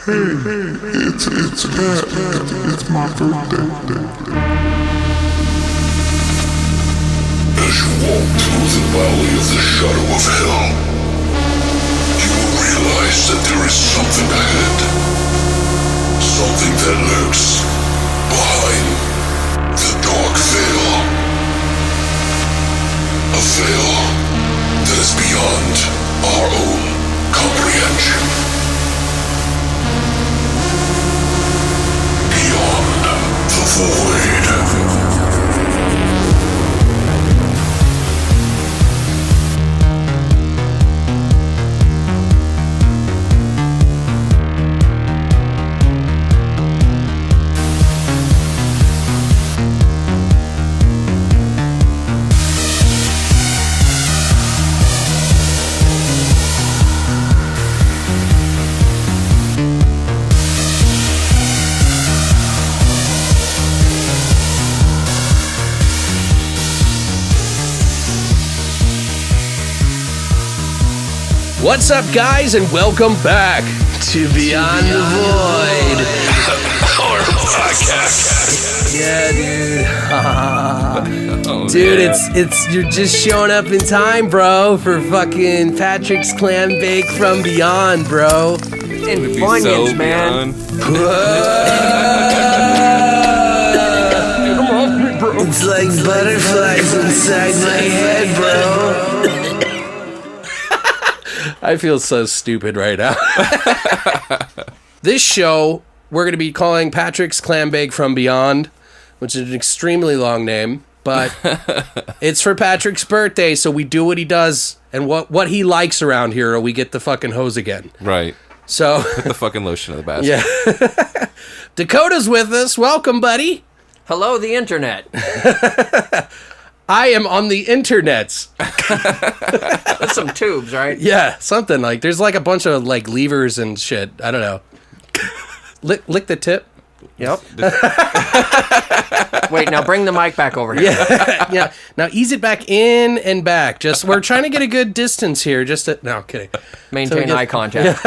It's Pat. It's my birthday. As you walk through the valley of the shadow of hell, you will realize that there is something ahead. Something that lurks behind the dark veil. A veil that is beyond our own comprehension. Beyond the void. What's up, guys, and welcome back to Beyond the Void. Our podcast. Yeah, dude. Dude, it's you're just showing up in time, bro, for fucking Patrick's Clam Bake from Beyond, bro. And Funyuns, so man. It's like butterflies inside my head, bro. I feel so stupid right now. This show, we're going to be calling Patrick's Clam Bake from Beyond, which is an extremely long name, but it's for Patrick's birthday, so we do what he does and what he likes around here, or we get the fucking hose again. Right. So put the fucking lotion in the basket. Yeah. Dakota's with us. Welcome, buddy. Hello, the internet. I am on the internets. That's some tubes, right? Yeah, something like, there's like a bunch of like levers and shit. I don't know. Lick the tip. Yep. Wait, now bring the mic back over here. Yeah. Yeah. Now ease it back in and back. We're trying to get a good distance here. No, I'm kidding. Maintain eye contact.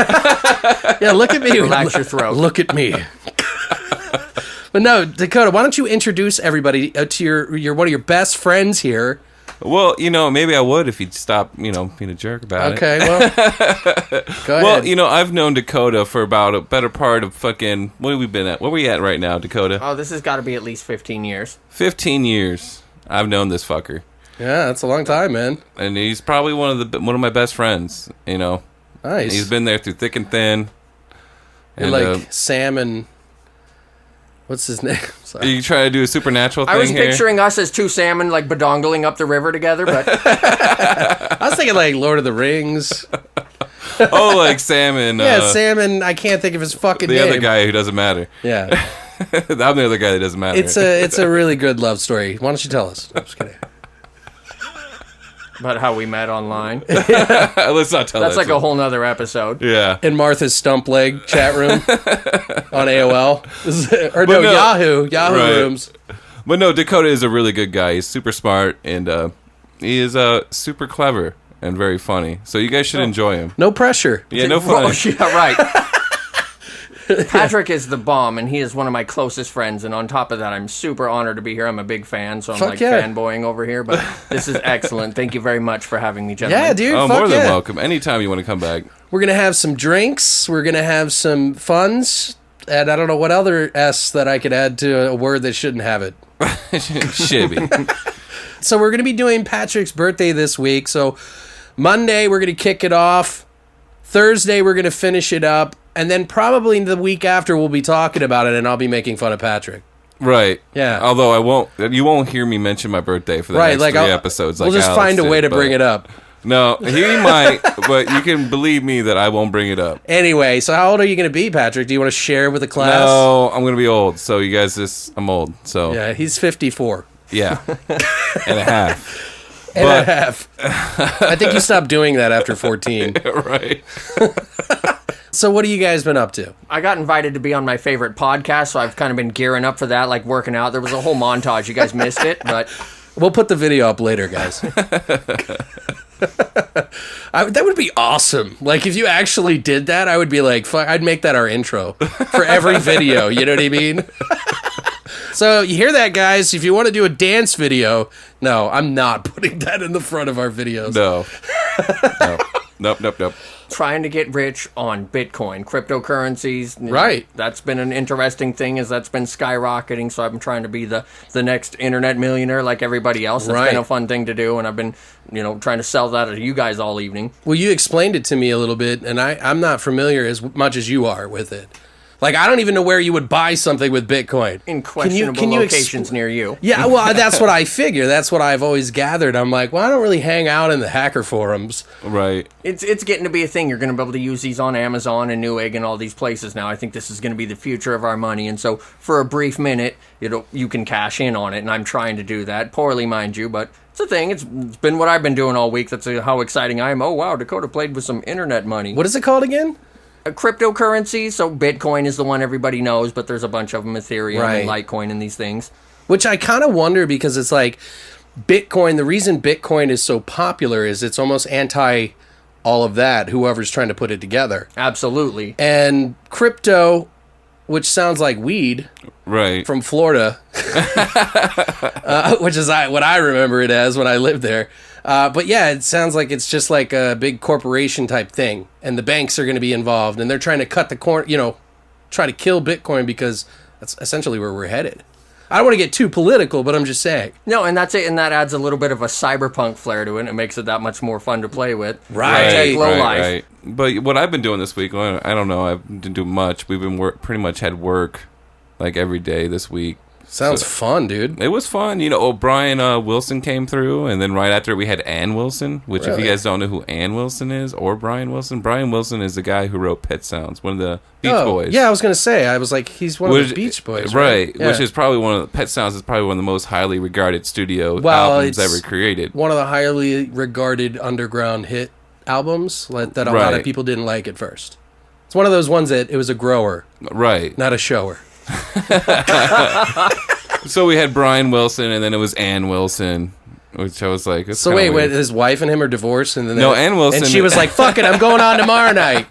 Yeah, look at me. Relax your throat. Look at me. But no, Dakota, why don't you introduce everybody to your one of your best friends here? Well, maybe I would if you'd stop, being a jerk about it. Okay, well, go ahead. Well, I've known Dakota for about a better part of fucking, what have we been at? Where are we at right now, Dakota? Oh, this has got to be at least 15 years. 15 years. I've known this fucker. Yeah, that's a long time, man. And he's probably one of my best friends, Nice. And he's been there through thick and thin. And like Sam and... What's his name? Sorry. Are you trying to do a supernatural thing here? I was picturing us as two salmon, like, badongling up the river together, but... I was thinking, like, Lord of the Rings. Oh, like Sam and... yeah, Sam and... I can't think of his fucking name. The other guy who doesn't matter. Yeah. I'm the other guy that doesn't matter. It's a really good love story. Why don't you tell us? I'm just kidding. About how we met online. Let's not tell that. That's like a whole nother episode. Yeah. In Martha's stump leg chat room on AOL. Yahoo right. Rooms. But no, Dakota is a really good guy. He's super smart, and he is super clever and very funny. So you guys should enjoy him. No pressure. Yeah, no fun. Yeah, right. Patrick is the bomb, and he is one of my closest friends, and on top of that, I'm super honored to be here. I'm a big fan, so I'm fanboying over here, but this is excellent. Thank you very much for having me, gentlemen. Yeah, dude, more than welcome. Anytime you want to come back. We're going to have some drinks. We're going to have some funs, and I don't know what other S that I could add to a word that shouldn't have it. Shibby. So we're going to be doing Patrick's birthday this week, so Monday, we're going to kick it off. Thursday, we're going to finish it up. And then probably the week after, we'll be talking about it, and I'll be making fun of Patrick. Right. Yeah. Although you won't hear me mention my birthday for the next 3 episodes. We'll just find a way to bring it up. No, he might, but you can believe me that I won't bring it up. Anyway, so how old are you going to be, Patrick? Do you want to share with the class? No, I'm going to be old. So you guys I'm old. So yeah, he's 54. Yeah. And a half. A half. I think you stopped doing that after 14. Right. So what have you guys been up to? I got invited to be on my favorite podcast, so I've kind of been gearing up for that, like working out. There was a whole montage. You guys missed it, but... We'll put the video up later, guys. That would be awesome. Like, if you actually did that, I would be like, fuck, I'd make that our intro for every video. You know what I mean? So, you hear that, guys? If you want to do a dance video, no, I'm not putting that in the front of our videos. No. Nope. Trying to get rich on Bitcoin, cryptocurrencies. Right. That's been an interesting thing, as that's been skyrocketing. So I'm trying to be the next internet millionaire like everybody else. It's Right. been a fun thing to do, and I've been, trying to sell that to you guys all evening. Well, you explained it to me a little bit, and I'm not familiar as much as you are with it. Like, I don't even know where you would buy something with Bitcoin. In questionable locations near you. Yeah, well, that's what I figure. That's what I've always gathered. I'm like, well, I don't really hang out in the hacker forums. Right. It's getting to be a thing. You're going to be able to use these on Amazon and Newegg and all these places now. I think this is going to be the future of our money. And so for a brief minute, you can cash in on it. And I'm trying to do that. Poorly, mind you, but it's a thing. It's been what I've been doing all week. That's how exciting I am. Oh, wow, Dakota played with some internet money. What is it called again? A cryptocurrency. So Bitcoin is the one everybody knows, but there's a bunch of them, Ethereum and Litecoin and these things. Which I kind of wonder, because it's like Bitcoin, the reason Bitcoin is so popular is it's almost anti all of that, whoever's trying to put it together. Absolutely. And crypto, which sounds like weed Right. from Florida, which is what I remember it as when I lived there. But yeah, it sounds like it's just like a big corporation type thing, and the banks are going to be involved, and they're trying to cut the corner, try to kill Bitcoin, because that's essentially where we're headed. I don't want to get too political, but I'm just saying. No, and that's it, and that adds a little bit of a cyberpunk flair to it, and it makes it that much more fun to play with. Right. Take low life. Right. But what I've been doing this week, well, I don't know, I didn't do much. We've been pretty much had work like every day this week. Sounds fun, dude. It was fun. Brian Wilson came through, and then right after we had Ann Wilson, which if you guys don't know who Ann Wilson is, or Brian Wilson is the guy who wrote Pet Sounds, one of the Beach Boys. Yeah, I was going to say, I was like, he's one of the Beach Boys, right? Yeah. Which is probably Pet Sounds is probably one of the most highly regarded studio albums ever created. One of the highly regarded underground hit albums that a lot of people didn't like at first. It's one of those ones that it was a grower, right? Not a shower. So we had Brian Wilson, and then it was Ann Wilson, which I was like, so wait, his wife and him are divorced, and then Ann Wilson, and she was like, "Fuck it, I'm going on tomorrow night."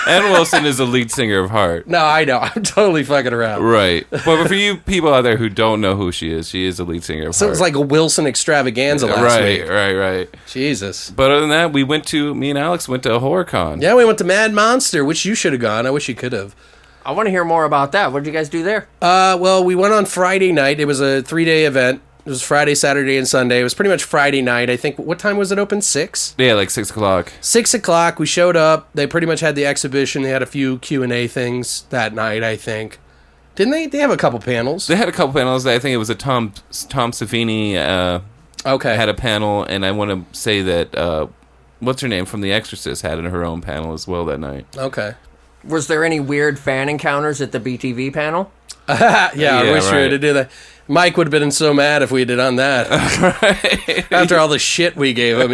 Ann Wilson is the lead singer of Heart. No, I know, I'm totally fucking around. Right, but for you people out there who don't know who she is the lead singer of Heart. So it was like a Wilson extravaganza last week. Right. Jesus. But other than that, me and Alex went to a HorrorCon. Yeah, we went to Mad Monster, which you should have gone. I wish you could have. I want to hear more about that. What did you guys do there? Well, we went on Friday night. It was a 3-day event. It was Friday, Saturday, and Sunday. It was pretty much Friday night. I think, what time was it open? 6? Yeah, like 6 o'clock. 6 o'clock. We showed up. They pretty much had the exhibition. They had a few Q&A things that night, I think. Didn't they? They have a couple panels. They had a couple panels. I think it was a Tom Savini had a panel, and I want to say that what's her name from The Exorcist had her own panel as well that night. Okay. Was there any weird fan encounters at the BTV panno? Yeah, I wish we were to do that. Mike would have been so mad if we did on that. Right. After all the shit we gave him,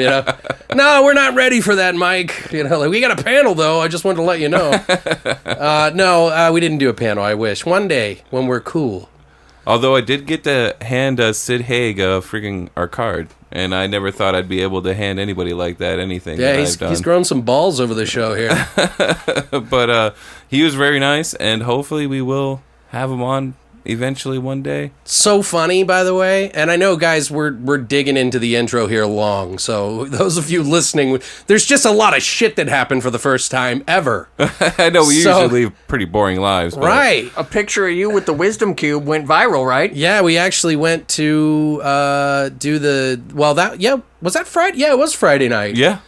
No, we're not ready for that, Mike. We got a panel, though. I just wanted to let you know. No, we didn't do a panel, I wish. One day, when we're cool. Although I did get to hand Sid Haig freaking our card, and I never thought I'd be able to hand anybody like that anything. Yeah, that he's grown some balls over the show here. But he was very nice, and hopefully we will have him on eventually one day. So funny, by the way. And I know, guys, we're digging into the intro here long. So those of you listening, there's just a lot of shit that happened for the first time ever. I know we usually live pretty boring lives. But right. A picture of you with the wisdom cube went viral, right? Yeah, we actually went to do the... Well, was that Friday? Yeah, it was Friday night. Yeah.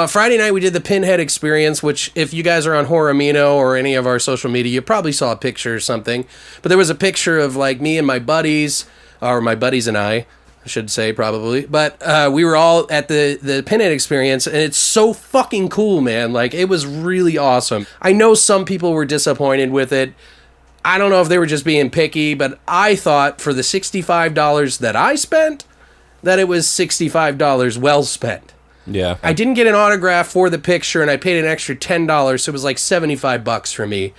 Friday night we did the Pinhead Experience, which if you guys are on Horror Amino or any of our social media, you probably saw a picture or something. But there was a picture of like me and my buddies, or my buddies and I should say probably. But we were all at the Pinhead Experience, and it's so fucking cool, man. Like, it was really awesome. I know some people were disappointed with it. I don't know if they were just being picky, but I thought for the $65 that I spent, that it was $65 well spent. Yeah. I didn't get an autograph for the picture, and I paid an extra $10, so it was like $75 for me.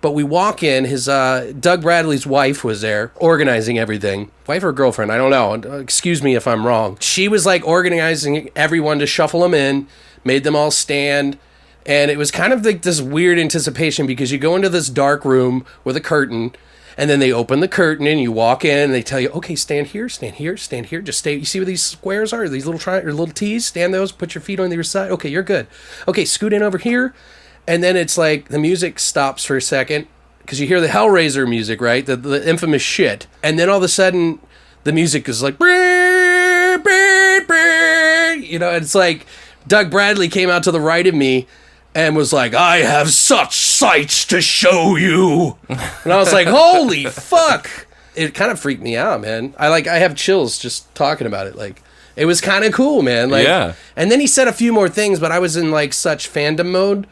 But we walk in, his Doug Bradley's wife was there organizing everything. Wife or girlfriend, I don't know. Excuse me if I'm wrong. She was like organizing everyone to shuffle them in, made them all stand. And it was kind of like this weird anticipation because you go into this dark room with a curtain, and then they open the curtain and you walk in and they tell you, okay, stand here, stand here, stand here. Just stay. You see where these squares are? These little or little T's? Stand those, put your feet on your side. Okay, you're good. Okay, scoot in over here. And then it's like the music stops for a second because you hear the Hellraiser music, right? The infamous shit. And then all of a sudden the music is like, it's like Doug Bradley came out to the right of me and was like, I have such sights to show you. And I was like, holy fuck. It kind of freaked me out, man. I have chills just talking about it. Like, it was kind of cool, man. Like, yeah. And then he said a few more things, but I was in like such fandom mode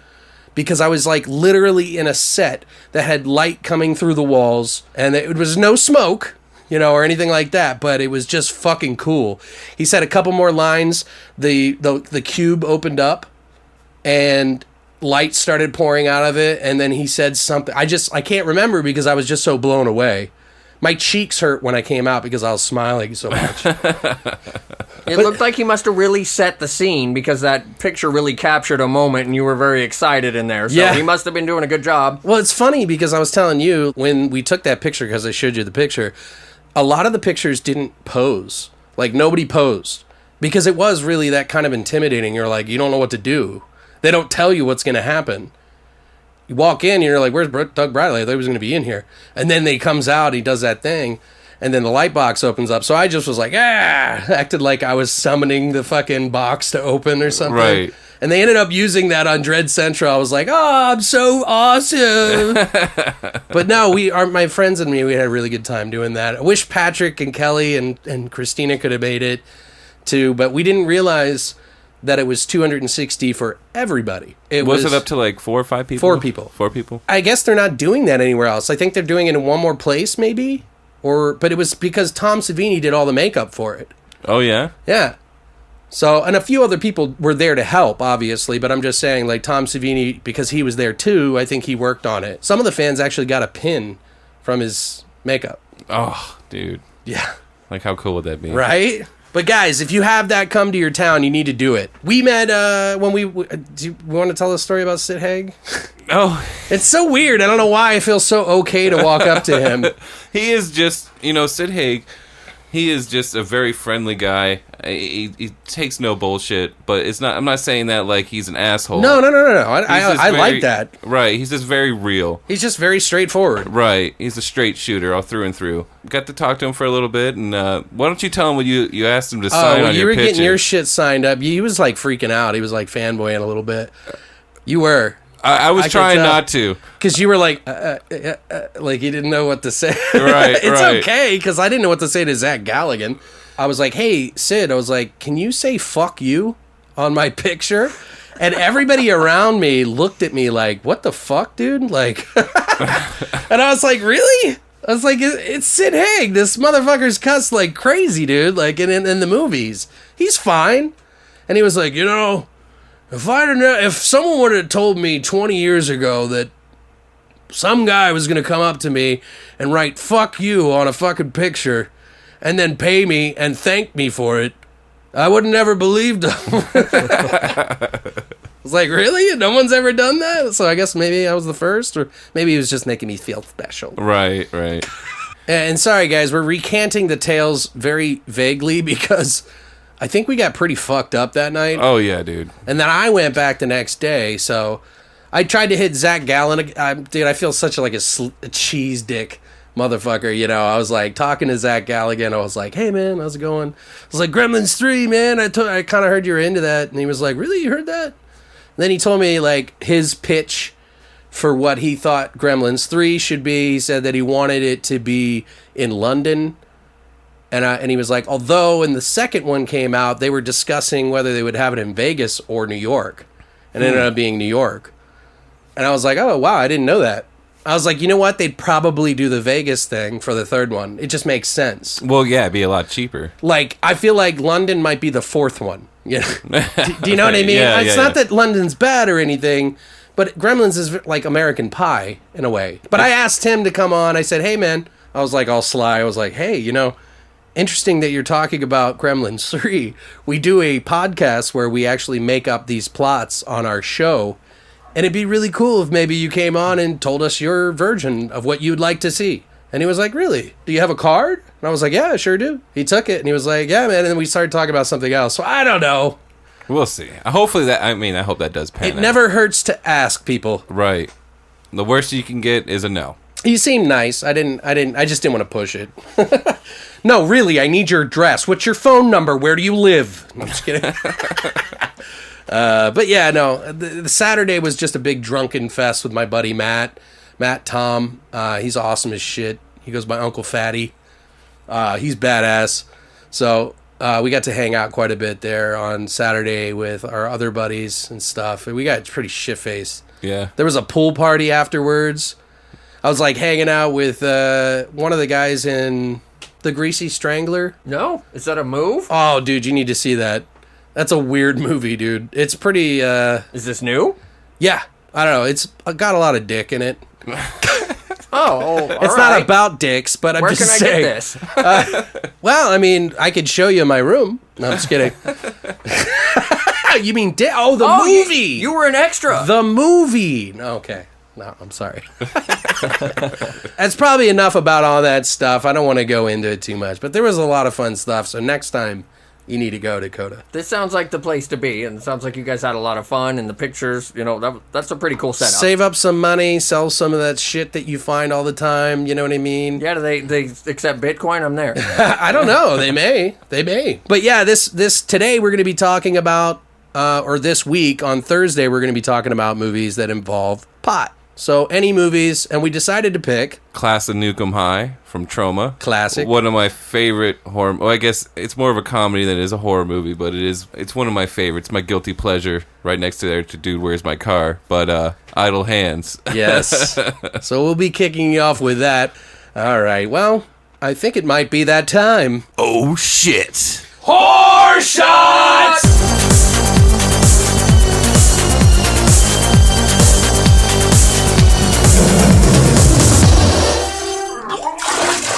because I was like literally in a set that had light coming through the walls and it was no smoke, or anything like that, but it was just fucking cool. He said a couple more lines. The cube opened up and light started pouring out of it, and then he said something. I can't remember because I was just so blown away. My cheeks hurt when I came out because I was smiling so much. It looked like he must have really set the scene because that picture really captured a moment and you were very excited in there. So yeah. He must have been doing a good job. Well, it's funny because I was telling you when we took that picture, because I showed you the picture, a lot of the pictures didn't pose. Like, nobody posed because it was really that kind of intimidating. You're like, you don't know what to do. They don't tell you what's going to happen. You walk in, and you're like, where's Doug Bradley? I thought he was going to be in here. And then he comes out, he does that thing, and then the light box opens up. So I just was like, acted like I was summoning the fucking box to open or something. Right. And they ended up using that on Dread Central. I was like, oh, I'm so awesome. But no, my friends and me, we had a really good time doing that. I wish Patrick and Kelly and Christina could have made it too, but we didn't realize that it was $260 for everybody. Was it up to like 4 or 5 people? 4 people. 4 people? I guess they're not doing that anywhere else. I think they're doing it in one more place, maybe. But it was because Tom Savini did all the makeup for it. Oh, yeah? Yeah. So, and a few other people were there to help, obviously, but I'm just saying, like, Tom Savini, because he was there too, I think he worked on it. Some of the fans actually got a pin from his makeup. Oh, dude. Yeah. Like, how cool would that be? Right? But guys, if you have that come to your town, you need to do it. We met when we do you want to tell the story about Sid Haig? Oh, it's so weird. I don't know why I feel so okay to walk up to him. He is just, Sid Haig. He is just a very friendly guy. He takes no bullshit, but it's not. I'm not saying that like he's an asshole. No. I like that. Right. He's just very real. He's just very straightforward. Right. He's a straight shooter all through and through. Got to talk to him for a little bit, and why don't you tell him what you asked him to sign on your picture? You were getting your shit signed up. He was like freaking out. He was like fanboying a little bit. You were. I was trying not to. Because you were like you didn't know what to say. Right, It's okay, because I didn't know what to say to Zach Galligan. I was like, hey, Sid, I was like, can you say fuck you on my picture? And everybody around me looked at me like, what the fuck, dude? Like, and I was like, really? I was like, it's Sid Haig. This motherfucker's cussed like crazy, dude. Like in the movies. He's fine. And he was like, if someone would have told me 20 years ago that some guy was going to come up to me and write fuck you on a fucking picture and then pay me and thank me for it, I would have never believed him. I was like, really? No one's ever done that? So I guess maybe I was the first, or maybe he was just making me feel special. Right. And sorry, guys, we're recanting the tales very vaguely because I think we got pretty fucked up that night. Oh, yeah, dude. And then I went back the next day, so I tried to hit Zach Gallen. Dude, I feel such like a cheese dick motherfucker, I was like talking to Zach Galligan. I was like, hey, man, how's it going? I was like, Gremlins 3, man. I kind of heard you were into that. And he was like, really? You heard that? And then he told me, like, his pitch for what he thought Gremlins 3 should be. He said that he wanted it to be in London. And he was like, although when the second one came out, they were discussing whether they would have it in Vegas or New York. And it ended up being New York. And I was like, oh, wow, I didn't know that. I was like, you know what? They'd probably do the Vegas thing for the third one. It just makes sense. Well, yeah, it'd be a lot cheaper. Like, I feel like London might be the fourth one. Do you know what I mean? Yeah, it's not that London's bad or anything, But Gremlins is like American Pie in a way. But I asked him to come on. I said, hey, man. I was like all sly. I was like, hey, interesting that you're talking about Gremlins 3. We do a podcast where we actually make up these plots on our show. And it'd be really cool if maybe you came on and told us your version of what you'd like to see. And he was like, really? Do you have a card? And I was like, yeah, I sure do. He took it and he was like, yeah, man. And then we started talking about something else. So I don't know. We'll see. Hopefully I hope that does pan out. It never hurts to ask people. Right. The worst you can get is a no. You seem nice. I just didn't want to push it. No, really, I need your address. What's your phone number? Where do you live? I'm just kidding. But yeah, no, the Saturday was just a big drunken fest with my buddy Matt Tom. He's awesome as shit. He goes by Uncle Fatty. He's badass. So we got to hang out quite a bit there on Saturday with our other buddies and stuff. And we got pretty shit-faced. Yeah. There was a pool party afterwards. I was like hanging out with one of the guys in The Greasy Strangler. No? Is that a move? Oh, dude, you need to see that. That's a weird movie, dude. It's pretty... Is this new? Yeah. I don't know. It's got a lot of dick in it. It's not about dicks, but I'm just saying. Where can I get this? Well, I mean, I could show you my room. No, I'm just kidding. You mean dick? Oh, the movie! You were an extra. The movie! Okay. No, I'm sorry. That's probably enough about all that stuff. I don't want to go into it too much, but there was a lot of fun stuff. So next time, you need to go, Dakota. This sounds like the place to be, and it sounds like you guys had a lot of fun, and the pictures, that's a pretty cool setup. Save up some money, sell some of that shit that you find all the time, you know what I mean? Yeah, do they accept Bitcoin? I'm there. I don't know. They may. But yeah, this today we're going to be talking about, or this week on Thursday, we're going to be talking about movies that involve pot. So any movies, and we decided to pick Class of Nukem High from Troma. Classic. One of my favorite horror. Well, I guess it's more of a comedy than it is a horror movie, but it's one of my favorites. My guilty pleasure, right next to there to Dude, Where's My Car? But Idle Hands. Yes. So we'll be kicking you off with that. All right. Well, I think it might be that time. Oh shit! Horror Shots!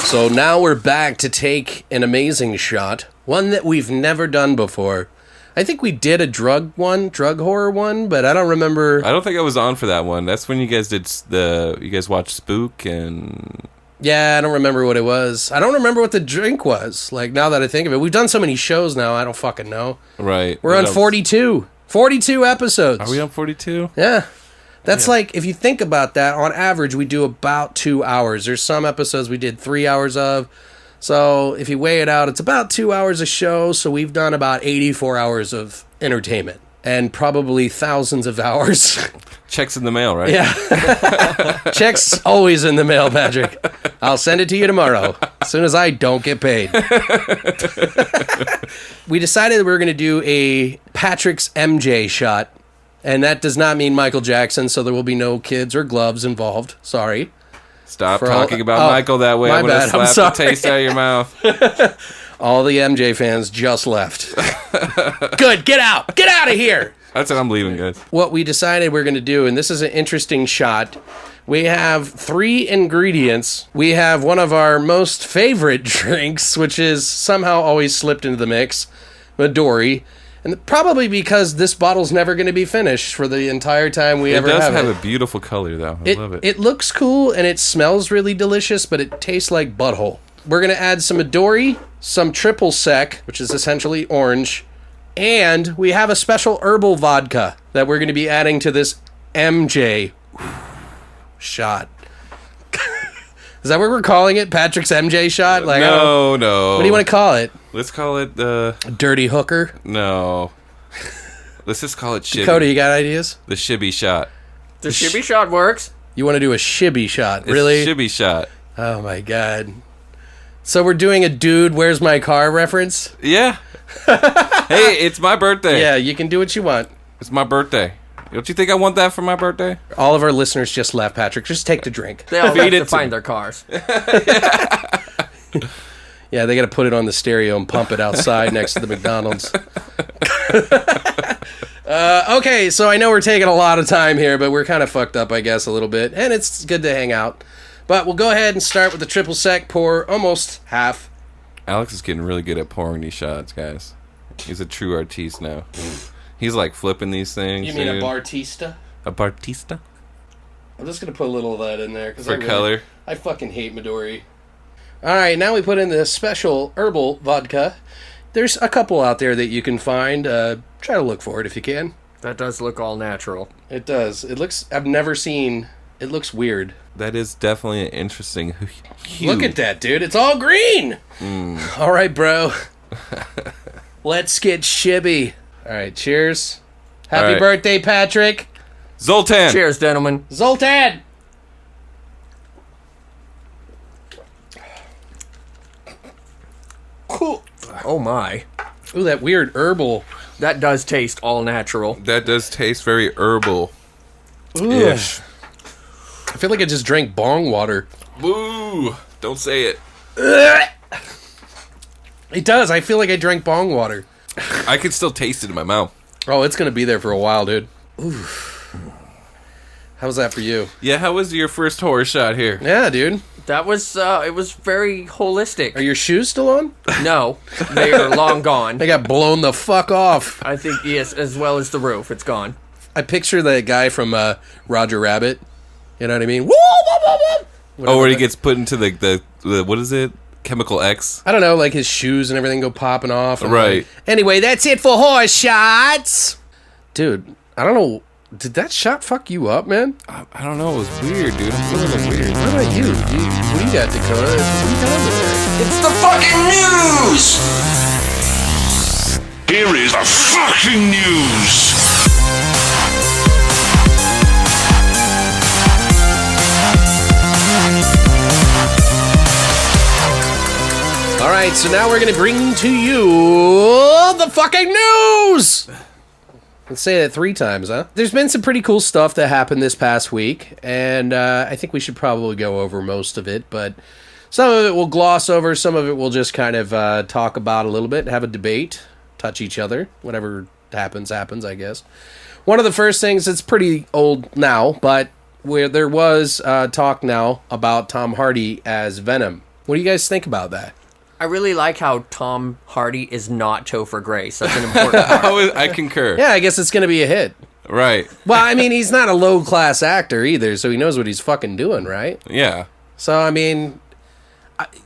So now we're back to take an amazing shot, one that we've never done before. I think we did a drug horror one, but I don't remember. I don't think I was on for that one. That's when you guys did you guys watched Spook and... Yeah, I don't remember what it was. I don't remember what the drink was, like, now that I think of it. We've done so many shows now, I don't fucking know. Right. We're on 42. 42 episodes. Are we on 42? Yeah. That's like, if you think about that, on average, we do about 2 hours. There's some episodes we did 3 hours of. So if you weigh it out, it's about 2 hours a show. So we've done about 84 hours of entertainment and probably thousands of hours. Checks in the mail, right? Yeah. Checks always in the mail, Patrick. I'll send it to you tomorrow, as soon as I don't get paid. We decided that we were going to do a Patrick's MJ shot. And that does not mean Michael Jackson, so there will be no kids or gloves involved. Sorry. Stop talking about Michael that way. I'm going to slap the taste out of your mouth. All the MJ fans just left. Good, get out! Get out of here! That's it, I'm leaving, guys. What we decided we're going to do, and this is an interesting shot, we have 3 ingredients. We have one of our most favorite drinks, which is somehow always slipped into the mix, Midori. And probably because this bottle's never going to be finished for the entire time we ever have it. It does have a beautiful color, though. I love it. It looks cool, and it smells really delicious, but it tastes like butthole. We're going to add some Midori, some triple sec, which is essentially orange, and we have a special herbal vodka that we're going to be adding to this MJ shot. Is that what we're calling it? Patrick's MJ shot? Like, no. What do you want to call it? Let's call it the... Dirty hooker? No. Let's just call it Shibby. Dakota, you got ideas? The Shibby shot. The Shibby shot works. You want to do a Shibby shot? It's really? Shibby shot. Oh, my God. So we're doing a Dude, Where's My Car reference? Yeah. Hey, it's my birthday. Yeah, you can do what you want. It's my birthday. Don't you think I want that for my birthday? All of our listeners just left, Patrick. Just take the drink. They all have to find their cars. Yeah, they got to put it on the stereo and pump it outside next to the McDonald's. Okay, so I know we're taking a lot of time here, but we're kind of fucked up, I guess, a little bit. And it's good to hang out. But we'll go ahead and start with the triple sec pour, almost half. Alex is getting really good at pouring these shots, guys. He's a true artiste now. He's like flipping these things. You mean a Bartista? A Bartista? I'm just going to put a little of that in there. For color. I fucking hate Midori. Alright, now we put in the special herbal vodka. There's a couple out there that you can find. Try to look for it if you can. That does look all natural. It does. It looks... I've never seen... It looks weird. That is definitely an interesting hue. Look at that, dude. It's all green. All right, bro. Let's get shibby. All right, cheers. Happy birthday, Patrick. Zoltan. Cheers, gentlemen. Zoltan. Cool. Oh, my. Ooh, that weird herbal. That does taste all natural. That does taste very herbal. Ish. I feel like I just drank bong water. Boo! Don't say it. It does. I feel like I drank bong water. I can still taste it in my mouth. Oh, it's going to be there for a while, dude. Ooh. How's that for you? Yeah, how was your first horror shot here? Yeah, dude. That was, it was very holistic. Are your shoes still on? No, they are long gone. They got blown the fuck off. I think, yes, as well as the roof. It's gone. I picture that guy from Roger Rabbit. You know what I mean? Woo, woo, woo, woo. Oh, where he gets put into the what is it? Chemical X? I don't know, like his shoes and everything go popping off. Right. Anyway, that's it for horse shots. Dude, I don't know. Did that shot fuck you up, man? I don't know. It was weird, dude. I'm feeling a little weird. What about you? What do you got, Dakota? What do you got over there? It's the fucking news! Here is the fucking news! All right, so now we're going to bring to you the fucking news! Let's say that 3 times, huh? There's been some pretty cool stuff that happened this past week, and I think we should probably go over most of it, but some of it we'll gloss over, some of it we'll just kind of talk about a little bit, have a debate, touch each other, whatever happens, I guess. One of the first things that's pretty old now, but where there was talk now about Tom Hardy as Venom. What do you guys think about that? I really like how Tom Hardy is not Topher Grace. That's an important part. I concur. Yeah, I guess it's going to be a hit. Right. Well, I mean, he's not a low-class actor either, so he knows what he's fucking doing, right? Yeah. So, I mean,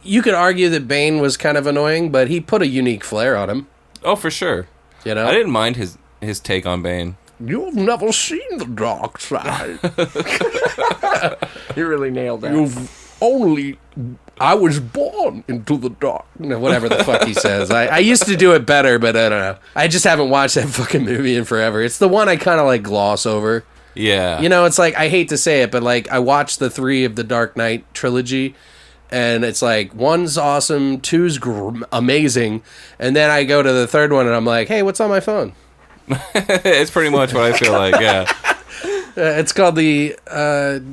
you could argue that Bane was kind of annoying, but he put a unique flair on him. Oh, for sure. You know? I didn't mind his take on Bane. You've never seen the dark side. You really nailed that. You've only... I was born into the dark. Whatever the fuck he says. I used to do it better, but I don't know. I just haven't watched that fucking movie in forever. It's the one I kind of like gloss over. Yeah. You know, it's like, I hate to say it, but like, I watched the 3 of the Dark Knight trilogy, and it's like, 1's awesome, 2's amazing, and then I go to the 3rd one, and I'm like, hey, what's on my phone? It's pretty much what I feel like, yeah. It's called the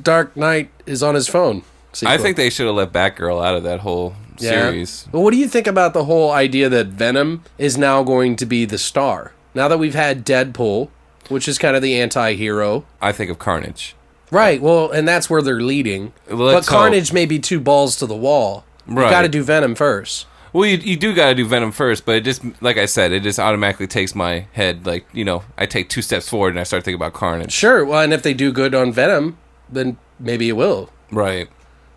Dark Knight is on his phone sequel. I think they should have let Batgirl out of that whole series. Well, what do you think about the whole idea that Venom is now going to be the star? Now that we've had Deadpool, which is kind of the anti-hero. I think of Carnage. Right, well, and that's where they're leading. But Carnage may be 2 balls to the wall. Right. You got to do Venom first. Well, you do got to do Venom first, but it just, like I said, it just automatically takes my head, like, you know, I take 2 steps forward and I start thinking about Carnage. Sure, well, and if they do good on Venom, then maybe it will. Right.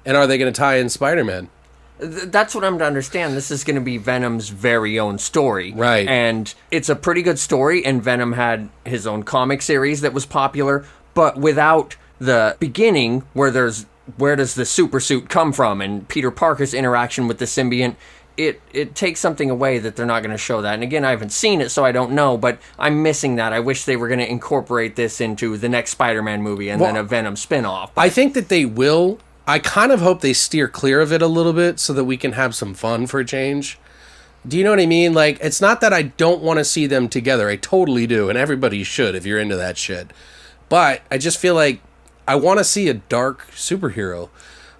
And are they going to tie in Spider-Man? That's what I'm to understand. This is going to be Venom's very own story. Right. And it's a pretty good story, and Venom had his own comic series that was popular, but without the beginning where does the super suit come from and Peter Parker's interaction with the symbiote, it takes something away that they're not going to show that. And again, I haven't seen it, so I don't know, but I'm missing that. I wish they were going to incorporate this into the next Spider-Man movie and then a Venom spin-off. I think that they will. I kind of hope they steer clear of it a little bit so that we can have some fun for a change. Do you know what I mean? Like, it's not that I don't want to see them together. I totally do, and everybody should if you're into that shit. But I just feel like I want to see a dark superhero.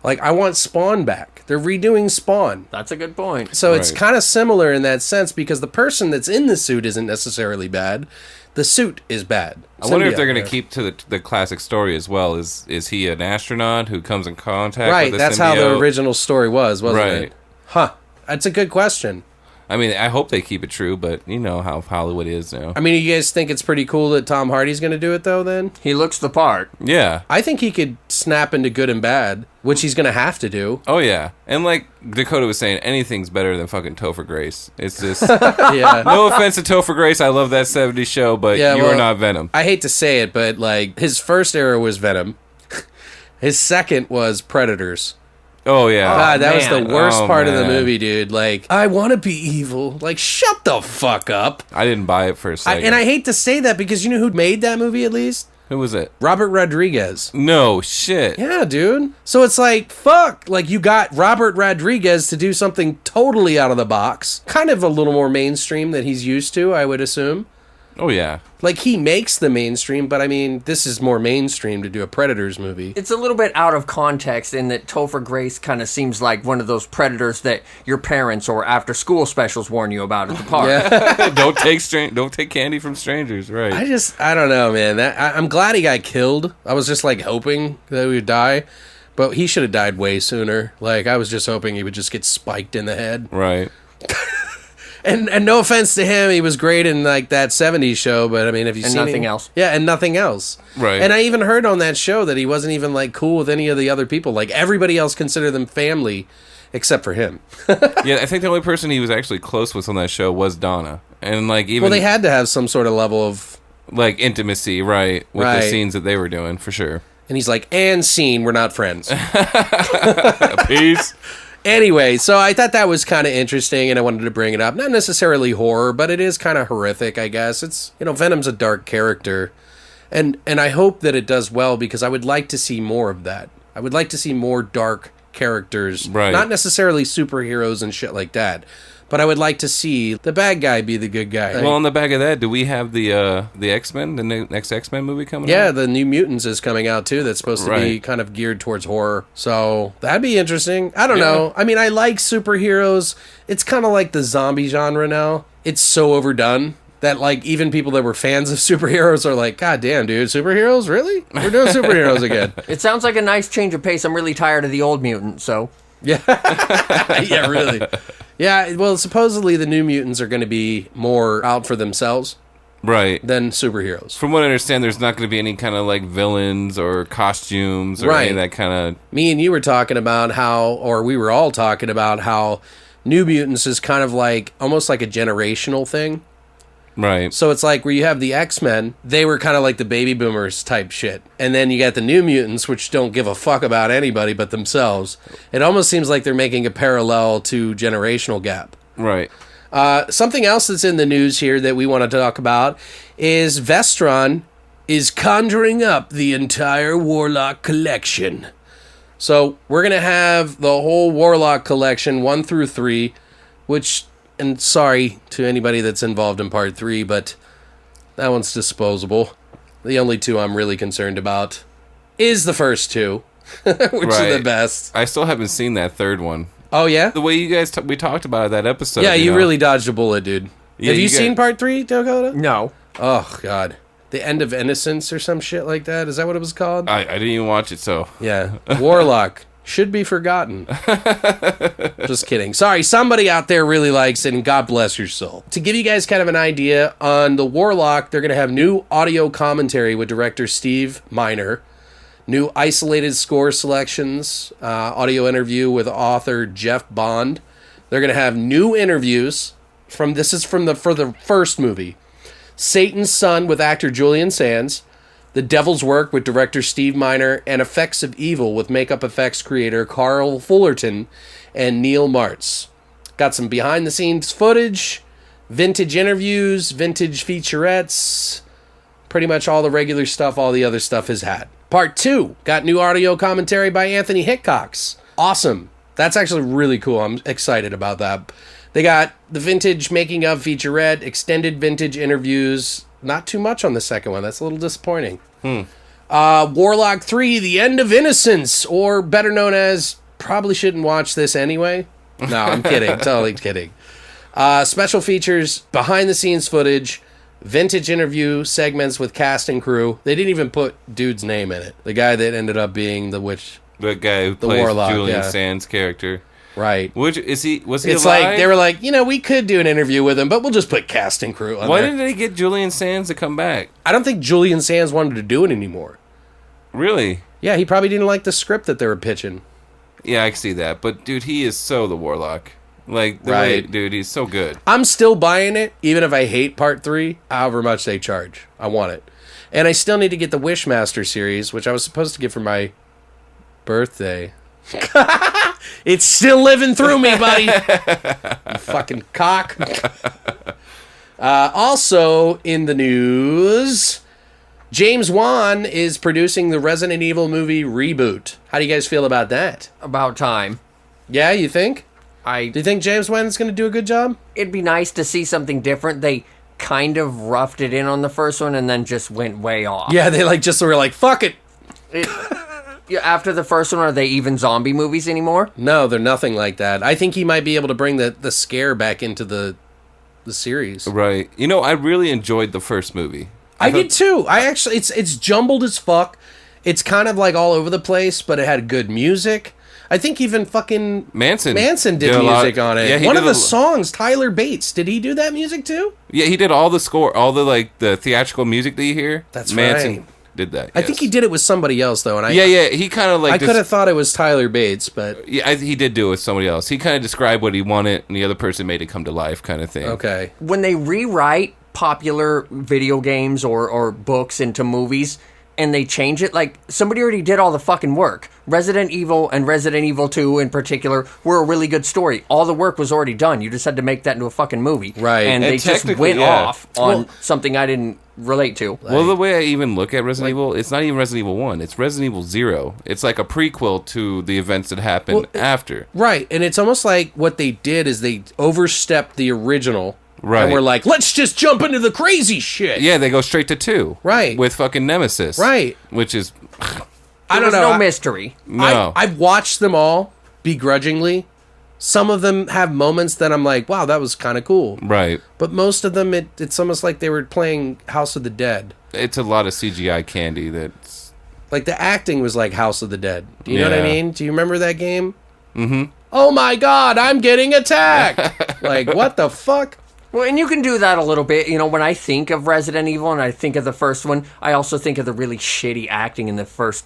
Like, I want Spawn back. They're redoing Spawn. That's a good point. So it's kind of similar in that sense because the person that's in the suit isn't necessarily bad. The suit is bad. I wonder if they're going to keep to the classic story as well. Is he an astronaut who comes in contact with the that's symbiote? how the original story was, wasn't Right. it? Huh. That's a good question. I mean, I hope they keep it true, but you know how Hollywood is now. I mean, you guys think it's pretty cool that Tom Hardy's going to do it, though, then? He looks the part. Yeah. I think he could snap into good and bad, which he's going to have to do. Oh, yeah. And like Dakota was saying, anything's better than fucking Topher Grace. It's just... Yeah. No offense to Topher Grace, I love that 70s show, but you are not Venom. I hate to say it, but, like, his first era was Venom. His second was Predators. Oh, yeah. God, that was the worst part of the man. movie, dude. Like, I want to be evil. Like, shut the fuck up. I didn't buy it for a second. And I hate to say that because you know who made that movie at least? Who was it? Robert Rodriguez. No, shit. Yeah, dude. So it's like, fuck. Like, you got Robert Rodriguez to do something totally out of the box. Kind of a little more mainstream than he's used to, I would assume. Oh, yeah. Like, he makes the mainstream, but I mean, this is more mainstream to do a Predators movie. It's a little bit out of context in that Topher Grace kind of seems like one of those predators that your parents or after school specials warn you about at the park. Yeah. Don't take candy from strangers, right? I don't know, man. I'm glad he got killed. I was just, like, hoping that he would die. But he should have died way sooner. Like, I was just hoping he would just get spiked in the head. Right. And no offense to him, he was great in like that 70s show, but I mean, have you seen nothing him? else. Yeah, and nothing else. Right. And I even heard on that show that he wasn't even like cool with any of the other people. Like everybody else considered them family except for him. Yeah, I think the only person he was actually close with on that show was Donna. And like even Well, they had to have some sort of level of like intimacy, right, with the Right. scenes that they were doing, for sure. and he's like, "And scene, we're not friends." Peace. Anyway, so I thought that was kind of interesting, and I wanted to bring it up. Not necessarily horror, but it is kind of horrific, I guess. It's, you know, Venom's a dark character, and I hope that it does well because I would like to see more of that. I would like to see more dark characters, Right. not necessarily superheroes and shit like that, but I would like to see the bad guy be the good guy. Well, on the back of that, do we have the X-Men, the next X-Men movie coming Yeah, out? the New Mutants is coming out too. That's supposed to be Right. kind of geared towards horror. So that'd be interesting. I don't Yeah. know. I mean, I like superheroes. It's kind of like the zombie genre now. It's so overdone that like even people that were fans of superheroes are like, God damn, dude, superheroes? Really? We're doing superheroes again. It sounds like a nice change of pace. I'm really tired of the old mutant, so... Yeah. Yeah, really. Yeah, well, supposedly the New Mutants are going to be more out for themselves Right. than superheroes. From what I understand, there's not going to be any kind of like villains or costumes or any of that kind of... Me and you were talking about how, or we were all talking about how New Mutants is kind of like, almost like a generational thing. Right. So it's like where you have the X-Men, they were kind of like the baby boomers type shit. And then you got the New Mutants, which don't give a fuck about anybody but themselves. It almost seems like they're making a parallel to generational gap. Right. Something else that's in the news here that we want to talk about is Vestron is conjuring up the entire Warlock collection. So we're going to have the whole Warlock collection 1 through 3, which... And sorry to anybody that's involved in part 3, but that one's disposable. The only 2 I'm really concerned about is the first 2, which are the best. I still haven't seen that third one. Oh, yeah? The way you guys we talked about it, that episode. Yeah, you know? really dodged a bullet, dude. Yeah, Have you you seen part 3, Dakota? No. Oh, God. The End of Innocence or some shit like that? Is that what it was called? I didn't even watch it, so... Yeah. Warlock. Should be forgotten. Just kidding. Sorry, somebody out there really likes it, and God bless your soul. To give you guys kind of an idea, on the Warlock, they're going to have new audio commentary with director Steve Miner, new isolated score selections, audio interview with author Jeff Bond. They're going to have new interviews for the first movie. Satan's Son with actor Julian Sands, The Devil's Work with director Steve Miner, and Effects of Evil with makeup effects creator Carl Fullerton and Neil Martz. Got some behind-the-scenes footage, vintage interviews, vintage featurettes, pretty much all the regular stuff all the other stuff has had. Part 2, got new audio commentary by Anthony Hickox. Awesome. That's actually really cool. I'm excited about that. They got the vintage making of featurette, extended vintage interviews. Not too much on the second one. That's a little disappointing. Warlock 3, The End of Innocence, or better known as, probably shouldn't watch this anyway. No, I'm kidding. Totally kidding. Special features, behind-the-scenes footage, vintage interview segments with cast and crew. They didn't even put dude's name in it. The guy that ended up being the witch. The guy who plays Warlock, Julian Sands' character. Right. Which is he? Was he It's alive? like they were like, we could do an interview with him, but we'll just put cast and crew on Why there. didn't they get Julian Sands to come back? I don't think Julian Sands wanted to do it anymore. Really? Yeah, he probably didn't like the script that they were pitching. Yeah, I can see that. But dude, he is so the Warlock. Like, Right. dude, he's so good. I'm still buying it, even if I hate part 3, however much they charge. I want it. And I still need to get the Wishmaster series, which I was supposed to get for my birthday. It's still living through me, buddy. You fucking cock. Also in the news, James Wan is producing the Resident Evil movie Reboot. How do you guys feel about that? About time. Yeah, you think? Do you think James Wan's going to do a good job? It'd be nice to see something different. They kind of roughed it in on the first one and then just went way off. Yeah, they were like, fuck it. After the first one, are they even zombie movies anymore? No, they're nothing like that. I think he might be able to bring the scare back into the series. Right. I really enjoyed the first movie. I did too. I actually, it's jumbled as fuck. It's kind of like all over the place, but it had good music. I think even fucking Manson did music on it. Yeah, One of the songs, Tyler Bates, did he do that music too? Yeah, he did all the score, all the the theatrical music that you hear. That's Manson right. did that. I think he did it with somebody else though, and he kind of I could have thought it was Tyler Bates, but yeah, he did do it with somebody else. He kind of described what he wanted, and the other person made it come to life, kind of thing. okay. When they rewrite popular video games or books into movies and they change it, like, somebody already did all the fucking work. Resident Evil and Resident Evil 2 in particular were a really good story. All the work was already done. You just had to make that into a fucking movie. Right. And they just went off on something I didn't relate to. Well, the way I even look at Resident Evil, it's not even Resident Evil 1. It's Resident Evil 0. It's like a prequel to the events that happened after. Right, and it's almost like what they did is they overstepped the original. Right. And we're like, let's just jump into the crazy shit. Yeah, they go straight to 2. Right. With fucking Nemesis. Right. Which is... I don't know. No mystery. No. I've watched them all begrudgingly. Some of them have moments that I'm like, wow, that was kind of cool. Right. But most of them, it's almost like they were playing House of the Dead. It's a lot of CGI candy that's... Like, the acting was like House of the Dead. Do you know what I Yeah. mean? Do you remember that game? Mm-hmm. Oh my god, I'm getting attacked! Like, what the fuck? Well, and you can do that a little bit. When I think of Resident Evil and I think of the first one, I also think of the really shitty acting in the first,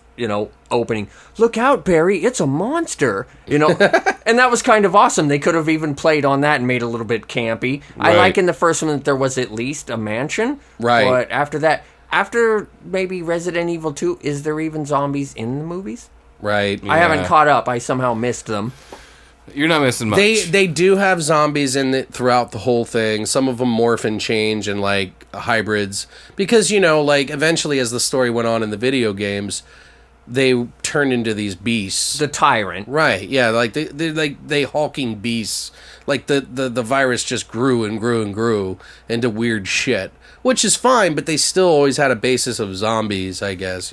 opening. Look out, Barry, it's a monster. And that was kind of awesome. They could have even played on that and made it a little bit campy. Right. I like in the first one that there was at least a mansion. Right. But after that, after maybe Resident Evil 2, is there even zombies in the movies? Right. I haven't caught up. I somehow missed them. You're not missing much. They do have zombies in it throughout the whole thing. Some of them morph and change and like hybrids because eventually as the story went on in the video games, they turned into these beasts. The tyrant. Right? Yeah, like they hulking beasts. Like the virus just grew and grew and grew into weird shit, which is fine. But they still always had a basis of zombies, I guess.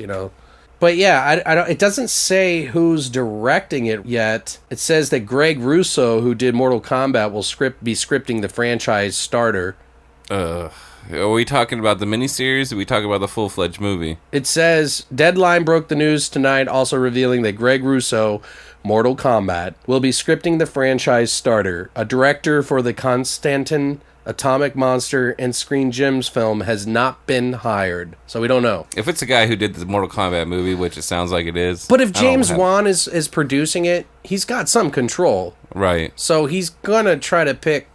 But yeah, I don't. It doesn't say who's directing it yet. It says that Greg Russo, who did Mortal Kombat, will be scripting the franchise starter. Are we talking about the miniseries, or are we talking about the full-fledged movie? It says Deadline broke the news tonight, also revealing that Greg Russo, Mortal Kombat, will be scripting the franchise starter. A director for the Constantine, Atomic Monster, and Screen Gems film has not been hired. So we don't know. If it's a guy who did the Mortal Kombat movie, which it sounds like it is. But if James Wan is producing it, he's got some control. Right. So he's gonna try to pick.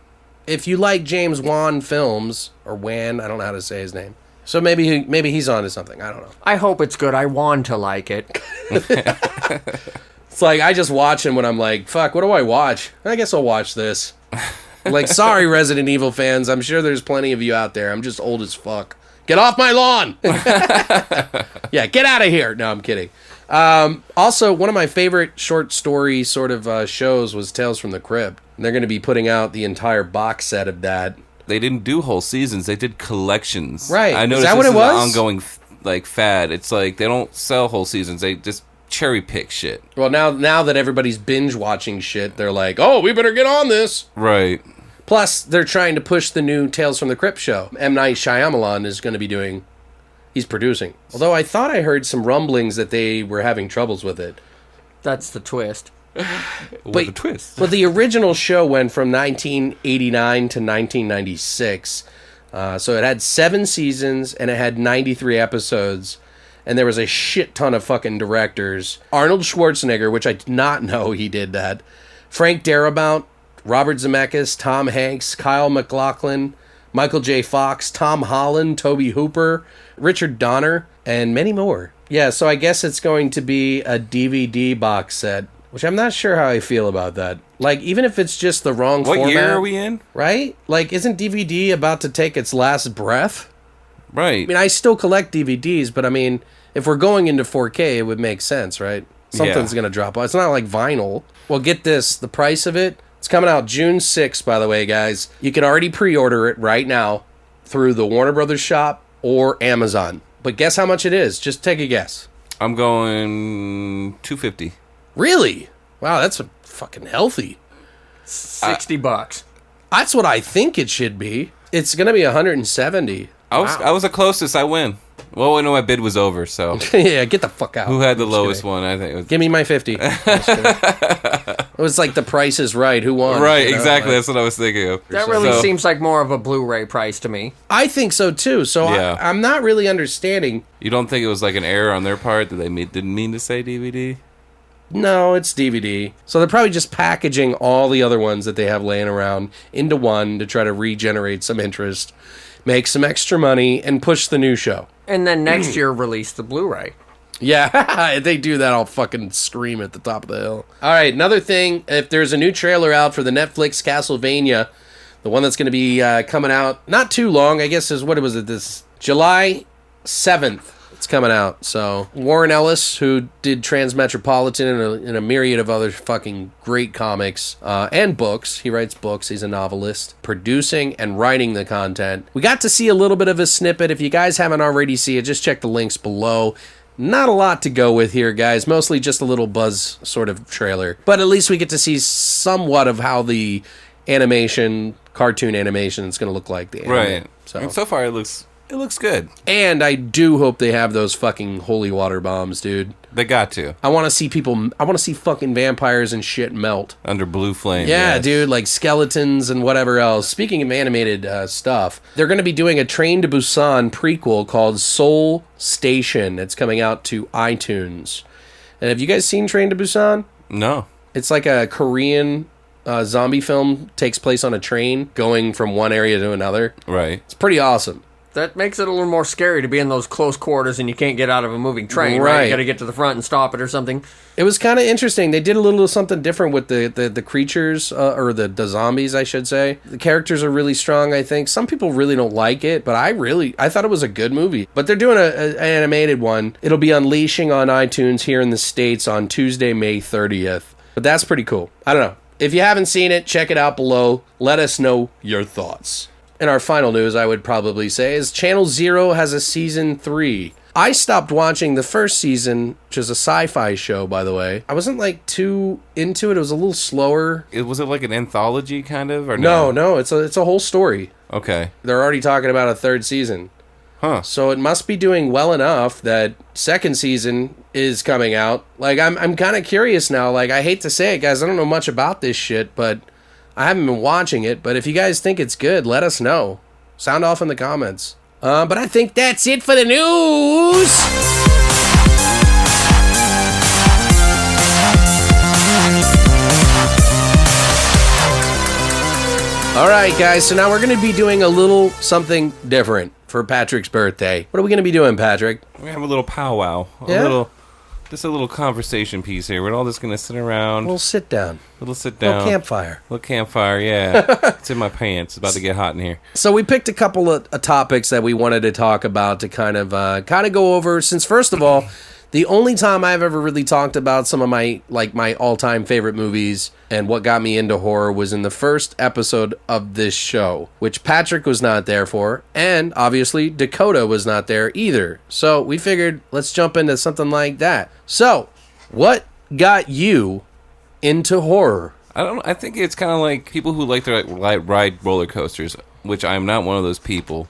If you like James Wan films, or Wan, I don't know how to say his name. So maybe he's onto something. I don't know. I hope it's good. I want to like it. It's like I just watch him when I'm like, fuck, what do I watch? I guess I'll watch this. Like, sorry, Resident Evil fans. I'm sure there's plenty of you out there. I'm just old as fuck. Get off my lawn! Yeah, get out of here! No, I'm kidding. Also, one of my favorite short story sort of shows was Tales from the Crypt. And they're going to be putting out the entire box set of that. They didn't do whole seasons. They did collections. Right. I noticed Is that what this it was? An ongoing like fad. It's like they don't sell whole seasons. They just cherry pick shit. Well, now that everybody's binge watching shit, they're like, oh, we better get on this. Right. Plus, they're trying to push the new Tales from the Crypt show. M. Night Shyamalan is going to be doing... He's producing. Although I thought I heard some rumblings that they were having troubles with it. That's the twist. What a twist. Well, the original show went from 1989 to 1996. So it had 7 seasons, and it had 93 episodes. And there was a shit ton of fucking directors. Arnold Schwarzenegger, which I did not know he did that. Frank Darabont, Robert Zemeckis, Tom Hanks, Kyle MacLachlan, Michael J. Fox, Tom Holland, Toby Hooper, Richard Donner, and many more. Yeah, so I guess it's going to be a DVD box set, which I'm not sure how I feel about that. Like, even if it's just the wrong format. What year are we in? Right? Like, isn't DVD about to take its last breath? Right. I mean, I still collect DVDs, but I mean, if we're going into 4K, it would make sense, right? Something's going to drop off. It's not like vinyl. Well, get this. The price of it, it's coming out June 6th, by the way, guys. You can already pre-order it right now through the Warner Brothers shop or Amazon. But guess how much it is? Just take a guess. I'm going $250. Really? Wow, that's fucking healthy. $60. That's what I think it should be. It's going to be $170. I was the closest. I win. Well, I know my bid was over, so. Yeah, get the fuck out. Who had the lowest one? I think it was. Give me my 50. It was like The Price is Right. Who won? Right, You know, exactly. like- That's what I was thinking of. That really seems like more of a Blu-ray price to me. I think so too. So Yeah. I'm not really understanding. You don't think it was like an error on their part that they didn't mean to say DVD? No, it's DVD. So they're probably just packaging all the other ones that they have laying around into one to try to regenerate some interest, make some extra money, and push the new show. And then next year release the Blu-ray. Yeah, if they do that, I'll fucking scream at the top of the hill. All right, another thing, if there's a new trailer out for the Netflix Castlevania, the one that's going to be coming out not too long, I guess is, what was it, this July 7th. It's coming out. So Warren Ellis, who did Transmetropolitan and a myriad of other fucking great comics and books. He writes books. He's a novelist. Producing and writing the content. We got to see a little bit of a snippet. If you guys haven't already seen it, just check the links below. Not a lot to go with here, guys. Mostly just a little buzz sort of trailer. But at least we get to see somewhat of how the cartoon animation is going to look like. The anime. Right. So. And so far, it looks good. And I do hope they have those fucking holy water bombs, dude. They got to. I want to see fucking vampires and shit melt. Under blue flame. Yeah, yes. dude, like skeletons and whatever else. Speaking of animated stuff, they're going to be doing a Train to Busan prequel called Seoul Station. It's coming out to iTunes. And have you guys seen Train to Busan? No. It's like a Korean zombie film, takes place on a train going from one area to another. Right. It's pretty awesome. That makes it a little more scary to be in those close quarters and you can't get out of a moving train, right? You got to get to the front and stop it or something. It was kind of interesting. They did a little something different with the creatures, or the zombies, I should say. The characters are really strong, I think. Some people really don't like it, but I thought it was a good movie. But they're doing an animated one. It'll be unleashing on iTunes here in the States on Tuesday, May 30th. But that's pretty cool. I don't know. If you haven't seen it, check it out below. Let us know your thoughts. And our final news, I would probably say, is Channel Zero has a season 3. I stopped watching the first season, which is a sci-fi show, by the way. I wasn't like too into it. It was a little slower. Was it like an anthology kind of? Or No, it's a whole story. Okay. They're already talking about a third season. Huh. So it must be doing well enough that second season is coming out. Like, I'm kind of curious now. Like, I hate to say it, guys. I don't know much about this shit, but I haven't been watching it. But if you guys think it's good, let us know. Sound off in the comments. But I think that's it for the news. All right, guys. So now we're going to be doing a little something different for Patrick's birthday. What are we going to be doing, Patrick? We're going to have a little powwow. Yeah? Just a little conversation piece here. We're all just going to sit around. We'll sit down. Little sit down. Little campfire. Little campfire, yeah. It's in my pants. It's about to get hot in here. So we picked a couple of topics that we wanted to talk about to kind of go over. Since, first of all, The only time I've ever really talked about some of my all-time favorite movies and what got me into horror was in the first episode of this show, which Patrick was not there for, and obviously Dakota was not there either. So we figured, let's jump into something like that. So, what got you into horror? I think it's kind of like people who like to ride roller coasters, which I'm not one of those people.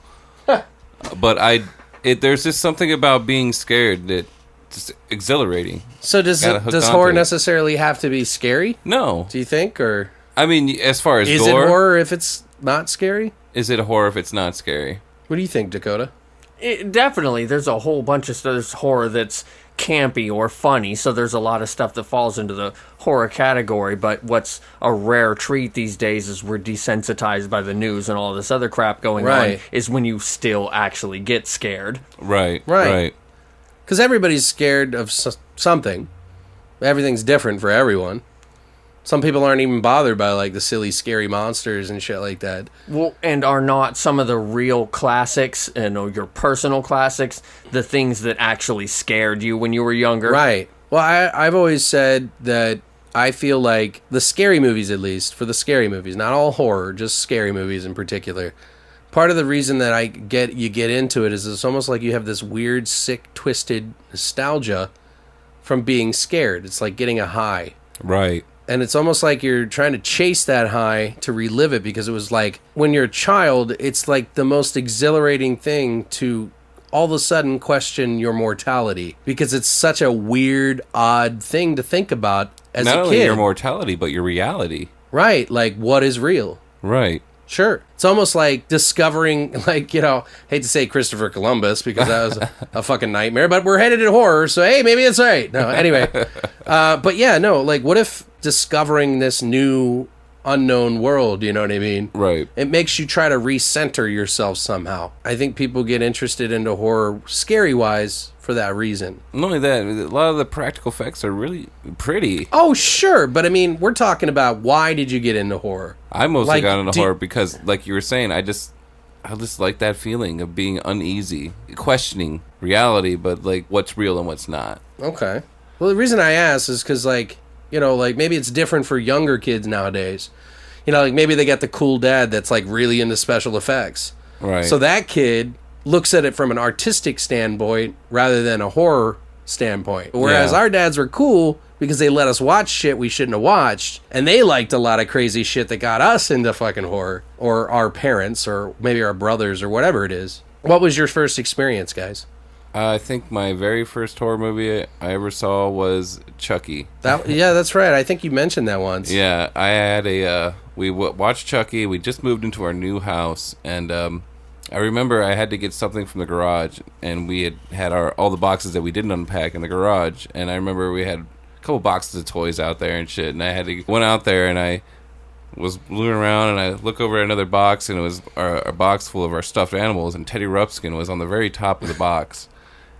But there's just something about being scared that just exhilarating. So does horror necessarily have to be scary? No. Do you think? Or I mean, as far as is gore, it horror if it's not scary? Is it horror if it's not scary? What do you think, Dakota? Definitely. There's a whole bunch of stuff. There's horror that's campy or funny, so there's a lot of stuff that falls into the horror category. But what's a rare treat these days is we're desensitized by the news and all this other crap going on, is when you still actually get scared. Right. Because everybody's scared of something. Everything's different for everyone. Some people aren't even bothered by, like, the silly, scary monsters and shit like that. Well, and are not some of the real classics, and your personal classics, the things that actually scared you when you were younger? Right. Well, I've always said that I feel like the scary movies, at least, for the scary movies, not all horror, just scary movies in particular, part of the reason that you get into it is it's almost like you have this weird, sick, twisted nostalgia from being scared. It's like getting a high. Right. And it's almost like you're trying to chase that high to relive it, because it was like, when you're a child, it's like the most exhilarating thing to all of a sudden question your mortality, because it's such a weird, odd thing to think about as a kid. Not only your mortality, but your reality. Right. Like, what is real? Right. Sure. It's almost like discovering, like, hate to say Christopher Columbus, because that was a fucking nightmare, but we're headed to horror, so hey, maybe it's right. No, anyway. But yeah, no, like, what if discovering this new unknown world, you know what I mean? Right. It makes you try to recenter yourself somehow. I think people get interested into horror, scary-wise, for that reason. Not only that, a lot of the practical effects are really pretty. Oh, sure, but I mean, we're talking about why did you get into horror? I mostly got into horror because, like you were saying, I just like that feeling of being uneasy, questioning reality, but like what's real and what's not. Okay. Well, the reason I ask is because, like, like maybe it's different for younger kids nowadays. Like maybe they got the cool dad that's like really into special effects. Right. So that kid looks at it from an artistic standpoint rather than a horror standpoint. Whereas our dads were cool because they let us watch shit we shouldn't have watched, and they liked a lot of crazy shit that got us into fucking horror, or our parents, or maybe our brothers, or whatever it is. What was your first experience, guys? I think my very first horror movie I ever saw was Chucky. Yeah, that's right. I think you mentioned that once. Yeah, I had we watched Chucky. We just moved into our new house, and I remember I had to get something from the garage, and we had all the boxes that we didn't unpack in the garage, and I remember we had a couple boxes of toys out there and shit, and I went out there, and I was looking around, and I look over at another box, and it was a box full of our stuffed animals, and Teddy Ruxpin was on the very top of the box.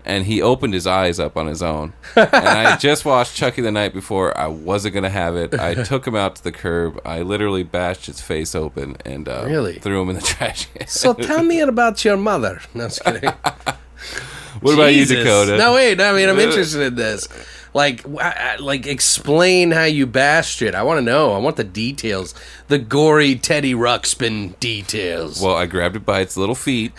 And he opened his eyes up on his own. And I just watched Chucky the night before. I wasn't going to have it. I took him out to the curb. I literally bashed his face open and threw him in the trash can. So tell me about your mother. No, I'm just kidding. What about you, Dakota? No, wait. I mean, I'm interested in this. Like, explain how you bashed it. I want to know. I want the details. The gory Teddy Ruxpin details. Well, I grabbed it by its little feet.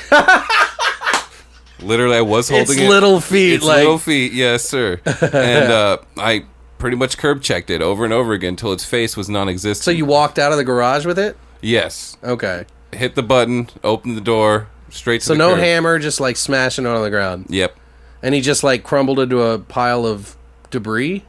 Literally, I was holding its little feet. Its little feet, yes, sir. And I pretty much curb checked it over and over again until its face was non-existent. So you walked out of the garage with it? Yes. Okay. Hit the button, opened the door, straight to the curb. So no hammer, just like smashing it on the ground? Yep. And he just like crumbled into a pile of debris?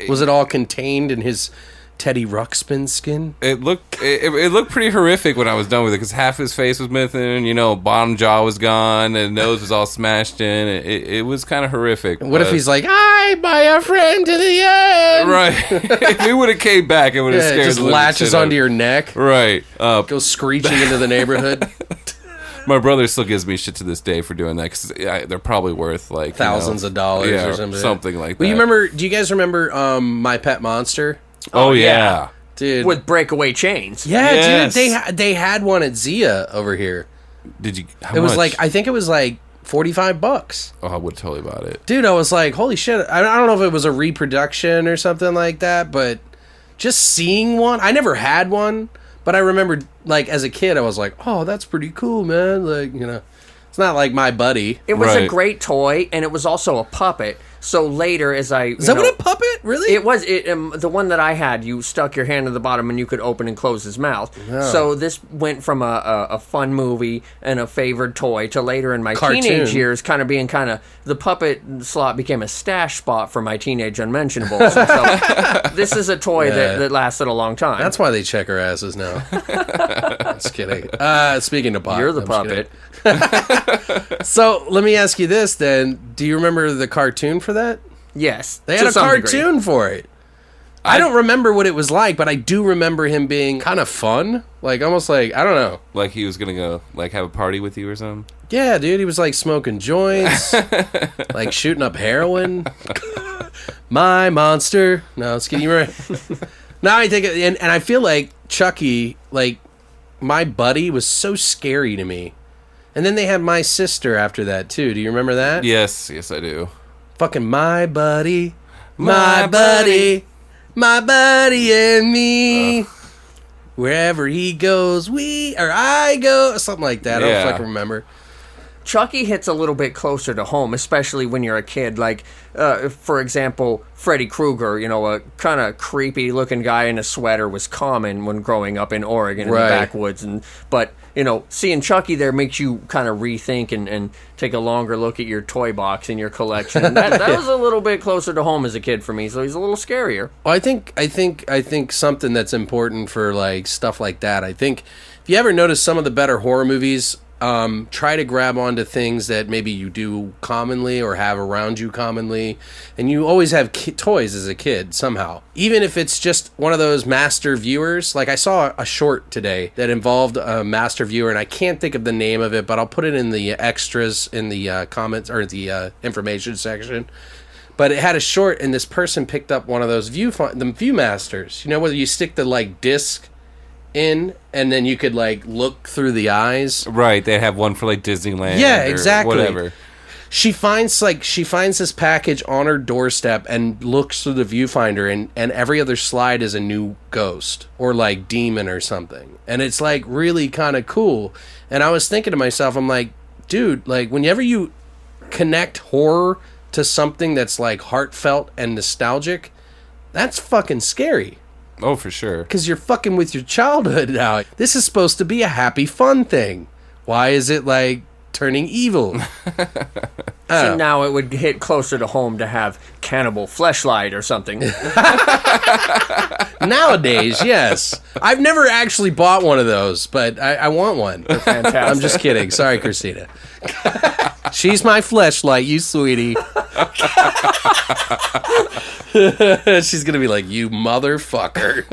Was it all contained in his Teddy Ruxpin skin? It looked pretty horrific when I was done with it, because half his face was missing, bottom jaw was gone, and nose was all smashed in. It was kind of horrific. What if he's like, "I buy a friend to the end"? Right. If he would have came back, it would have scared. It just latches onto your neck. Right. Goes screeching into the neighborhood. My brother still gives me shit to this day for doing that, because they're probably worth like thousands of dollars or something like that. Well, do you guys remember My Pet Monster? Oh yeah, dude, with breakaway chains. Yeah, yes. Dude, they had one at Zia over here. Did you? It was like, I think it was like $45. Oh, I would totally bought it. Dude, I was like, holy shit. I don't know if it was a reproduction or something like that, but just seeing one, I never had one, but I remember, like, as a kid, I was like, oh, that's pretty cool, man. Like, you know, it's not like My Buddy. It was a great toy, and it was also a puppet. So later, as I... Is that what a puppet? Really? It was. The one that I had, you stuck your hand in the bottom and you could open and close his mouth. Oh. So this went from a fun movie and a favored toy to later in my teenage years kind of being the puppet slot became a stash spot for my teenage unmentionables. And so this is a toy that lasted a long time. That's why they check our asses now. Just kidding. Speaking of puppet. You're the puppet. So let me ask you this then. Do you remember the cartoon for that? Yes. They had a cartoon for it. I don't remember what it was like, but I do remember him being kind of fun. Like, almost like, I don't know. Like he was going to go, like, have a party with you or something? Yeah, dude. He was, like, smoking joints. Like, shooting up heroin. My monster. No, it's kidding. Right. Now I think it, and I feel like Chucky, like, My Buddy was so scary to me. And then they had My Sister after that, too. Do you remember that? Yes, I do. Fucking My Buddy, My Buddy, My Buddy and me. Wherever he goes, I go. Something like that. I don't fucking remember. Chucky hits a little bit closer to home, especially when you're a kid. Like, for example, Freddy Krueger, you know, a kind of creepy-looking guy in a sweater was common when growing up in Oregon in the backwoods. But, you know, seeing Chucky there makes you kind of rethink and take a longer look at your toy box in your collection. And that was a little bit closer to home as a kid for me, so he's a little scarier. Well, I think something that's important for, like, stuff like that, I think, if you ever notice some of the better horror movies, try to grab onto things that maybe you do commonly or have around you commonly, and you always have toys as a kid somehow, even if it's just one of those master viewers. Like, I saw a short today that involved a master viewer, and I can't think of the name of it, but I'll put it in the extras in the comments or the information section. But it had a short, and this person picked up one of those Viewmasters, you know, where you stick the, like, disc in and then you could, like, look through the eyes. Right, they have one for, like, Disneyland. Yeah, exactly. Whatever. She finds this package on her doorstep and looks through the viewfinder, and every other slide is a new ghost or, like, demon or something. And it's, like, really kind of cool. And I was thinking to myself, I'm like, dude, like, whenever you connect horror to something that's, like, heartfelt and nostalgic, that's fucking scary. Oh, for sure. Because you're fucking with your childhood now. This is supposed to be a happy, fun thing. Why is it, like, turning evil? So now it would hit closer to home to have Cannibal Fleshlight or something. Nowadays, yes. I've never actually bought one of those, but I want one. They're fantastic. I'm just kidding. Sorry, Christina. She's my fleshlight, you sweetie. She's gonna be like, you motherfucker.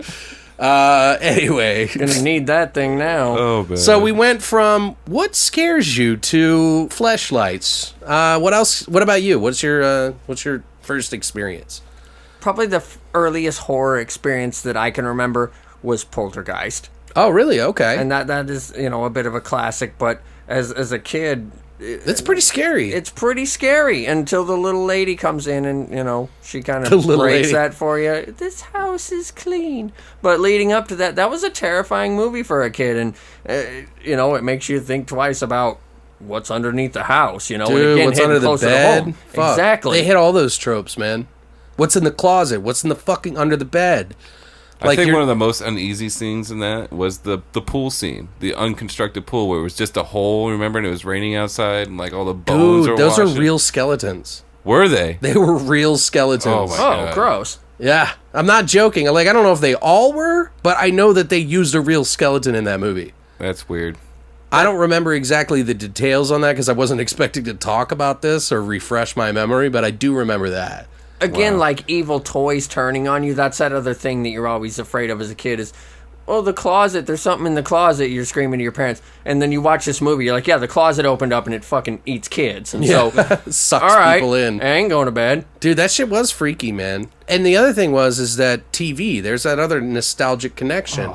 Anyway, Gonna need that thing now. Oh, man. so we went from what scares you to fleshlights. What else? What about you? What's your first experience? Probably the earliest horror experience that I can remember was Poltergeist. Oh, really? Okay. And that is, you know, a bit of a classic, but as a kid, It's pretty scary. it's pretty scary until the little lady comes in and, you know, she kind The of little breaks lady. that for you. This house is clean. But leading up to that was a terrifying movie for a kid. And, you know, it makes you think twice about what's underneath the house, you know. Dude, and again, what's hitting under the closer to bed? home. Fuck. Exactly. They hit all those tropes, man. What's in the closet? What's in the fucking under the bed? I think one of the most uneasy scenes in that was the pool scene, the unconstructed pool where it was just a hole, remember, and it was raining outside, and like all the bones Dude, are those washing. are real skeletons. Were they? They were real skeletons. Oh, my God. Gross. Yeah, I'm not joking. Like, I don't know if they all were, but I know that they used a real skeleton in that movie. That's weird. I don't remember exactly the details on that because I wasn't expecting to talk about this or refresh my memory, but I do remember that. Again, like evil toys turning on you, that's that other thing that you're always afraid of as a kid is, oh, the closet, there's something in the closet, you're screaming to your parents. And then you watch this movie, you're like, yeah, the closet opened up and it fucking eats kids. And so, Sucks all right, people in. I ain't going to bed. Dude, that shit was freaky, man. And the other thing is that TV, there's that other nostalgic connection.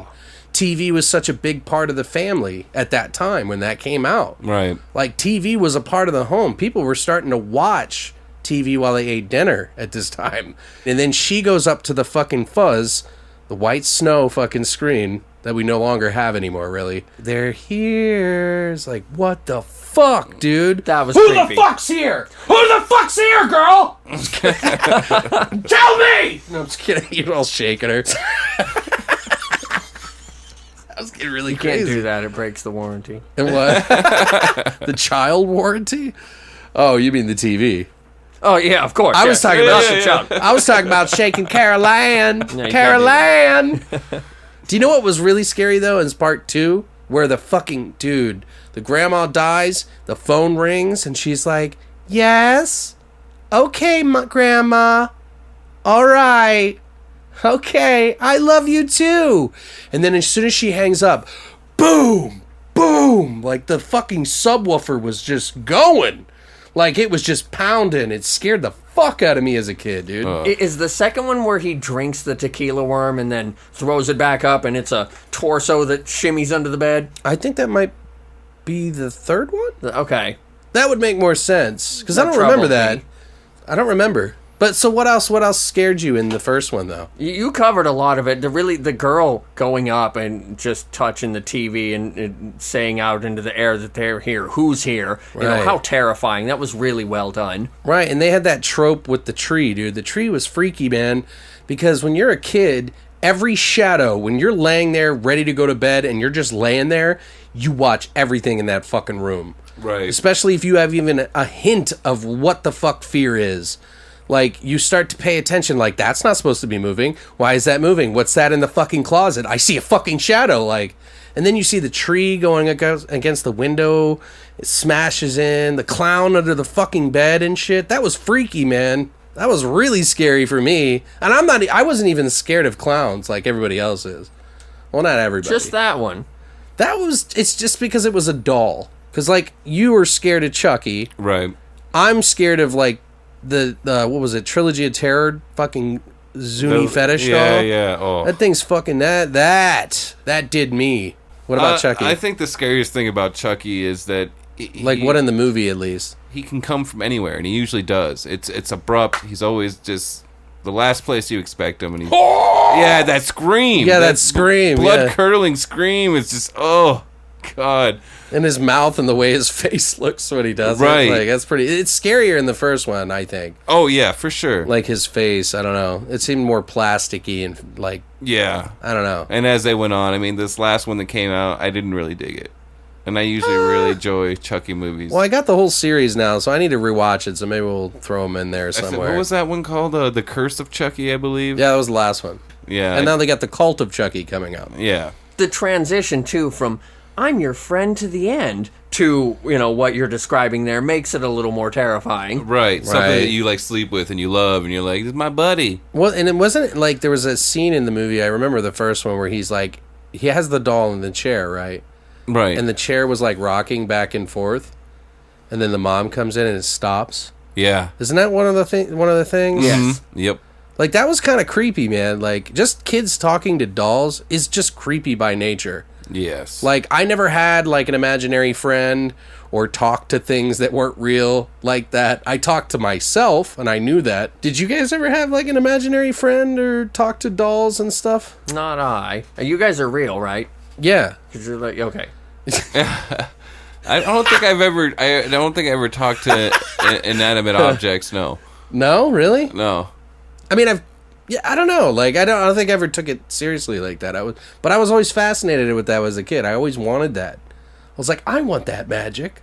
TV was such a big part of the family at that time when that came out. Right. Like, TV was a part of the home. People were starting to watch TV while they ate dinner at this time. And then she goes up to the fucking fuzz, the white snow fucking screen that we no longer have anymore, really. They're here. It's like, what the fuck, dude? That was Who creepy. the fuck's here? Who the fuck's here, girl? Tell me! No, I'm just kidding. You're all shaking her. I was getting really crazy. Can't do that. It breaks the warranty. And what? The child warranty? Oh, you mean the TV? Oh yeah, of course. I was talking about Chuck. I was talking about shaking Caroline. No, you Caroline. Do you know what was really scary though? In part 2, where the fucking dude, the grandma dies, the phone rings, and she's like, "Yes, okay, grandma, all right, okay, I love you too." And then as soon as she hangs up, boom, boom, like the fucking subwoofer was just going. Like, it was just pounding. It scared the fuck out of me as a kid, dude. Is the second one where he drinks the tequila worm and then throws it back up and it's a torso that shimmies under the bed? I think that might be the third one. Okay. That would make more sense, because I That don't remember troubled that. me. I don't remember. But so what else scared you in the first one, though? You covered a lot of it. The girl going up and just touching the TV and saying out into the air that they're here. Who's here? You know, Right. how terrifying. That was really well done. Right, and they had that trope with the tree, dude. The tree was freaky, man, because when you're a kid, every shadow, when you're laying there ready to go to bed and you're just laying there, you watch everything in that fucking room. Right. Especially if you have even a hint of what the fuck fear is. Like, you start to pay attention, like, that's not supposed to be moving. Why is that moving? What's that in the fucking closet? I see a fucking shadow, like. And then you see the tree going against the window. It smashes in. The clown under the fucking bed and shit. That was freaky, man. That was really scary for me. And I wasn't even scared of clowns like everybody else is. Well, not everybody. Just that one. It's just because it was a doll. Because, like, you were scared of Chucky. Right. I'm scared of, like, the what was it, Trilogy of Terror fucking Zuni fetish doll. Yeah. Oh. That thing's fucking that did me. What about Chucky? I think the scariest thing about Chucky is that like, what in the movie at least? He can come from anywhere, and he usually does. It's abrupt. He's always just the last place you expect him, and yeah, that scream. Yeah, that scream. Blood curdling scream. It's just God. And his mouth and the way his face looks when he does right. it. Like, that's pretty. It's scarier in the first one, I think. Oh yeah, for sure. Like his face, I don't know. It seemed more plasticky and like. Yeah. I don't know. And as they went on, I mean, this last one that came out, I didn't really dig it. And I usually really enjoy Chucky movies. Well, I got the whole series now, so I need to rewatch it. So maybe we'll throw them in there somewhere. What was that one called? The Curse of Chucky, I believe. Yeah, that was the last one. Yeah. And now they got the Cult of Chucky coming out. Yeah. The transition too from "I'm your friend to the end" to, you know, what you're describing there makes it a little more terrifying. Right. Something Right. that you like sleep with and you love, and you're like, "This is my buddy." Well, and it wasn't like there was a scene in the movie. I remember the first one where he's like, he has the doll in the chair, right? Right. And the chair was like rocking back and forth, and then the mom comes in and it stops. Yeah. Isn't that one of the things? Yes. Mhm. Yep. Like, that was kind of creepy, man. Like, just kids talking to dolls is just creepy by nature. Yes. Like, I never had like an imaginary friend or talked to things that weren't real like that. I talked to myself, and I knew that. Did you guys ever have like an imaginary friend or talk to dolls and stuff? Not I. You guys are real, right? Yeah. 'Cause you're like, okay. I don't think I've ever. I don't think I ever talked to inanimate objects. No. No, really? No. I mean, I don't know. Like, I don't think I ever took it seriously like that. But I was always fascinated with that as a kid. I always wanted that. I was like, I want that magic.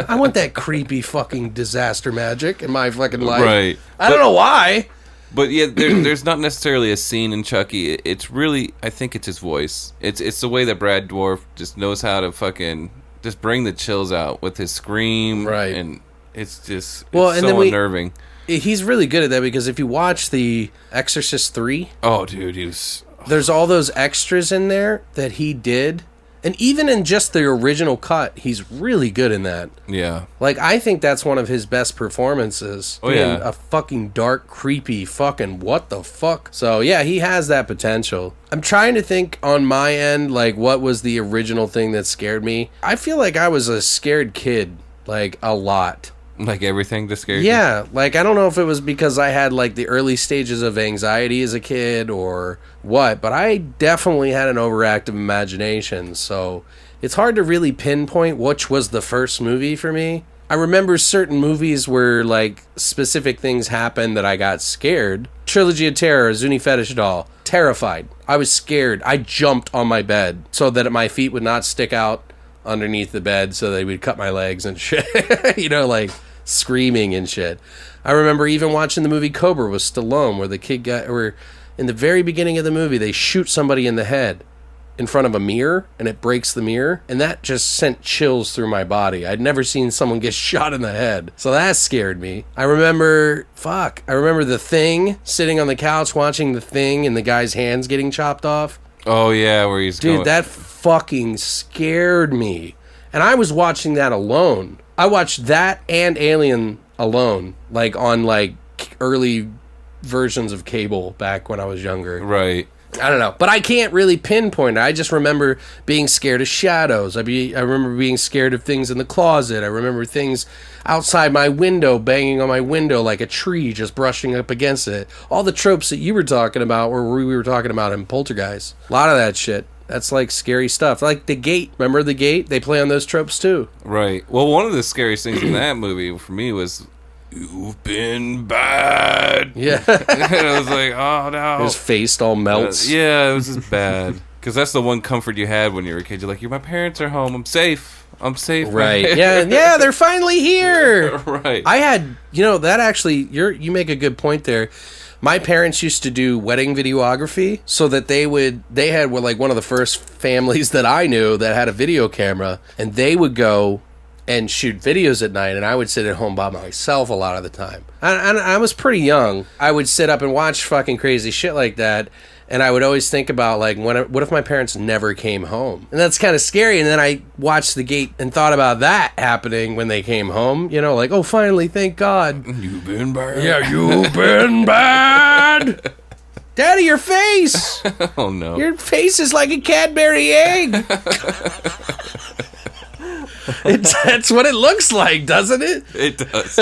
I want that creepy fucking disaster magic in my fucking life. Right. I don't know why. But yeah, there's not necessarily a scene in Chucky. It's really, I think it's his voice. It's the way that Brad Dourif just knows how to fucking just bring the chills out with his scream. Right. And it's just and so then unnerving. He's really good at that, because if you watch The Exorcist 3, Oh, dude, he was. there's all those extras in there that he did, And even in just the original cut, he's really good in that. Yeah. Like, I think that's one of his best performances. Oh, yeah. A fucking dark, creepy, fucking what the fuck? So, yeah, he has that potential. I'm trying to think on my end, like, what was the original thing that scared me? I feel like I was a scared kid, like, a lot. Like everything that scared you? Yeah, like I don't know if it was because I had like the early stages of anxiety as a kid or what, but I definitely had an overactive imagination, so it's hard to really pinpoint which was the first movie for me. I remember certain movies where like specific things happened that I got scared. Trilogy of Terror, Zuni Fetish Doll, terrified. I was scared. I jumped on my bed so that my feet would not stick out underneath the bed so they would cut my legs and shit. You know, like screaming and shit. I remember even watching the movie Cobra with Stallone where the kid got, or in the very beginning of the movie, they shoot somebody in the head in front of a mirror and it breaks the mirror, and that just sent chills through my body. I'd never seen someone get shot in the head, so that scared me. I remember The Thing, sitting on the couch watching The Thing and the guy's hands getting chopped off. Oh yeah, where he's Dude, going. that fucking scared me. And I was watching that alone. I watched that and Alien alone, like on like early versions of cable back when I was younger. Right. I don't know, but I can't really pinpoint it. I just remember being scared of shadows. I remember being scared of things in the closet. I remember things outside my window, banging on my window like a tree just brushing up against it. All the tropes that you were talking about, or we were talking about in Poltergeist. A lot of that shit. That's like scary stuff. Like The Gate. Remember The Gate? They play on those tropes too. Right. Well, one of the scariest things in that movie for me was, "You've been bad." Yeah. And I was like, oh no. His face all melts. Yeah, it was just bad. Because that's the one comfort you had when you were a kid. You're like, my parents are home. I'm safe. Right. Yeah, they're finally here. Right. I had, that actually, you make a good point there. My parents used to do wedding videography so that they had like one of the first families that I knew that had a video camera, and they would go and shoot videos at night, and I would sit at home by myself a lot of the time. And I was pretty young. I would sit up and watch fucking crazy shit like that, and I would always think about, like, what if my parents never came home? And that's kind of scary, and then I watched The Gate and thought about that happening when they came home, like, oh, finally, thank God. You've been bad. Yeah, you've been bad. Daddy, your face. Oh, no. Your face is like a Cadbury egg. That's what it looks like, doesn't it? It does.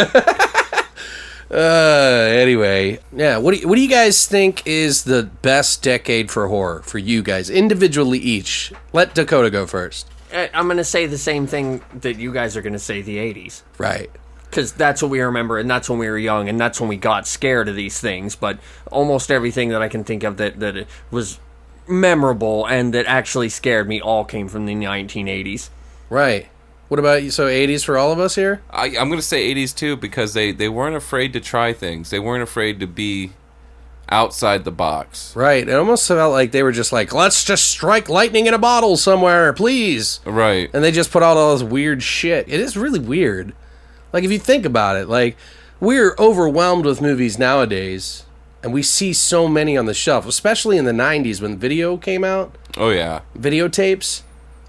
Anyway, yeah. What do you guys think is the best decade for horror for you guys individually each? Let Dakota go first. I'm going to say the same thing that you guys are going to say, the 80s. Right. Because that's what we remember, and that's when we were young, and that's when we got scared of these things. But almost everything that I can think of that was memorable and that actually scared me all came from the 1980s. Right. What about you? So 80s for all of us here? I'm going to say 80s too, because they weren't afraid to try things. They weren't afraid to be outside the box. Right. It almost felt like they were just like, let's just strike lightning in a bottle somewhere, please. Right. And they just put out all this weird shit. It is really weird. Like, if you think about it, like, we're overwhelmed with movies nowadays, and we see so many on the shelf, especially in the 90s when video came out. Oh, yeah. Videotapes.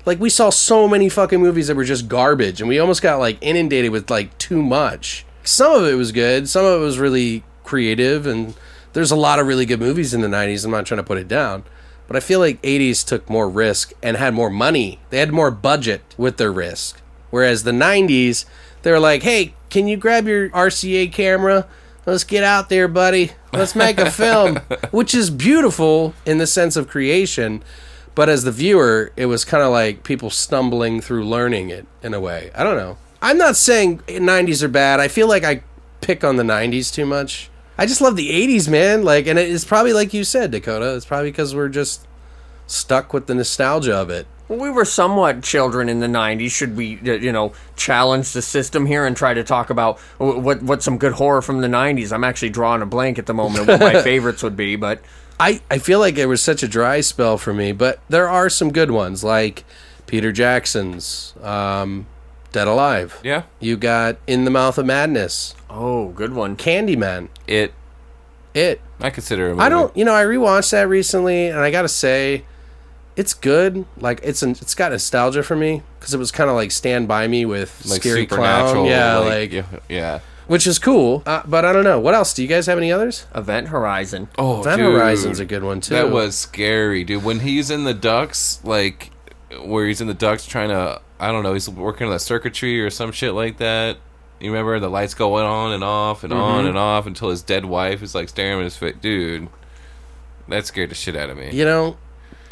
Like, we saw so many fucking movies that were just garbage, and we almost got, like, inundated with, like, too much. Some of it was good. Some of it was really creative, and there's a lot of really good movies in the 90s. I'm not trying to put it down. But I feel like 80s took more risk and had more money. They had more budget with their risk. Whereas the 90s, they were like, hey, can you grab your RCA camera? Let's get out there, buddy. Let's make a film. Which is beautiful in the sense of creation. But as the viewer, it was kind of like people stumbling through learning it in a way. I don't know. I'm not saying 90s are bad. I feel like I pick on the 90s too much. I just love the 80s, man. Like, and it's probably like you said, Dakota. It's probably because we're just stuck with the nostalgia of it. Well, we were somewhat children in the 90s. Should we, challenge the system here and try to talk about what's some good horror from the 90s? I'm actually drawing a blank at the moment of what my favorites would be, but... I feel like it was such a dry spell for me, but there are some good ones, like Peter Jackson's Dead Alive. Yeah. You got In the Mouth of Madness. Oh, good one. Candyman. It. I consider it a movie. I rewatched that recently, and I gotta say, It's good. Like, it's got nostalgia for me because it was kind of like Stand By Me with like Scary Clown. Yeah, yeah. which is cool. But I don't know. What else? Do you guys have any others? Event Horizon. Oh, Event Horizon's a good one, too. That was scary, dude. When he's in the ducts, like, where he's in the ducts trying to, I don't know, he's working on the circuitry or some shit like that. You remember the lights going on and off and on and off until his dead wife is, like, staring at his face. Dude, that scared the shit out of me. You know...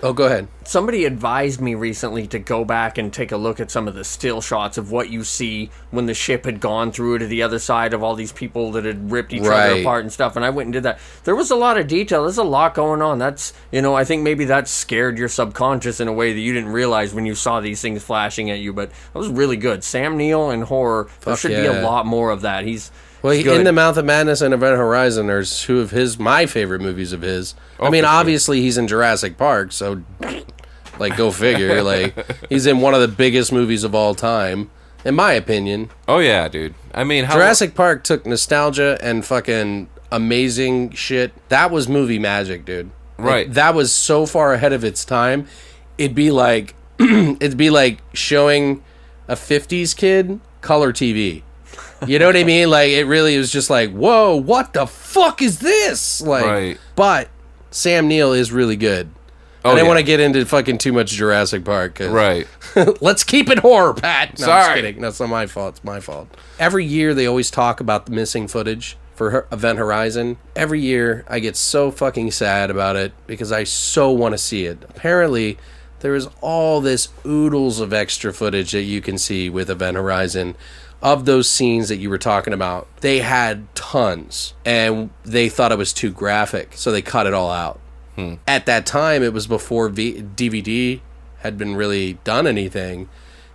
Oh, go ahead. Somebody advised me recently to go back and take a look at some of the still shots of what you see when the ship had gone through to the other side of all these people that had ripped each other apart and stuff, and I went and did that. There was a lot of detail. There's a lot going on. That's, I think maybe that scared your subconscious in a way that you didn't realize when you saw these things flashing at you, but that was really good. Sam Neill and horror, there should be a lot more of that. He's In the Mouth of Madness and Event Horizon are two of my favorite movies of his. I mean, obviously he's in Jurassic Park, so like go figure. Like he's in one of the biggest movies of all time, in my opinion. Oh yeah, dude. I mean, Jurassic Park took nostalgia and fucking amazing shit. That was movie magic, dude. Right. Like, that was so far ahead of its time. It'd be like showing a 50s kid color TV. You know what I mean? Like, it really was just like, whoa, what the fuck is this? Like, right. But Sam Neill is really good. I didn't want to get into fucking too much Jurassic Park. Right. Let's keep it horror, Pat. No, Sorry. I'm just kidding. That's not my fault. It's my fault. Every year they always talk about the missing footage for Event Horizon. Every year I get so fucking sad about it because I so want to see it. Apparently, there is all this oodles of extra footage that you can see with Event Horizon. Of those scenes that you were talking about, they had tons, and they thought it was too graphic, so they cut it all out. At that time, it was before DVD had been really done anything.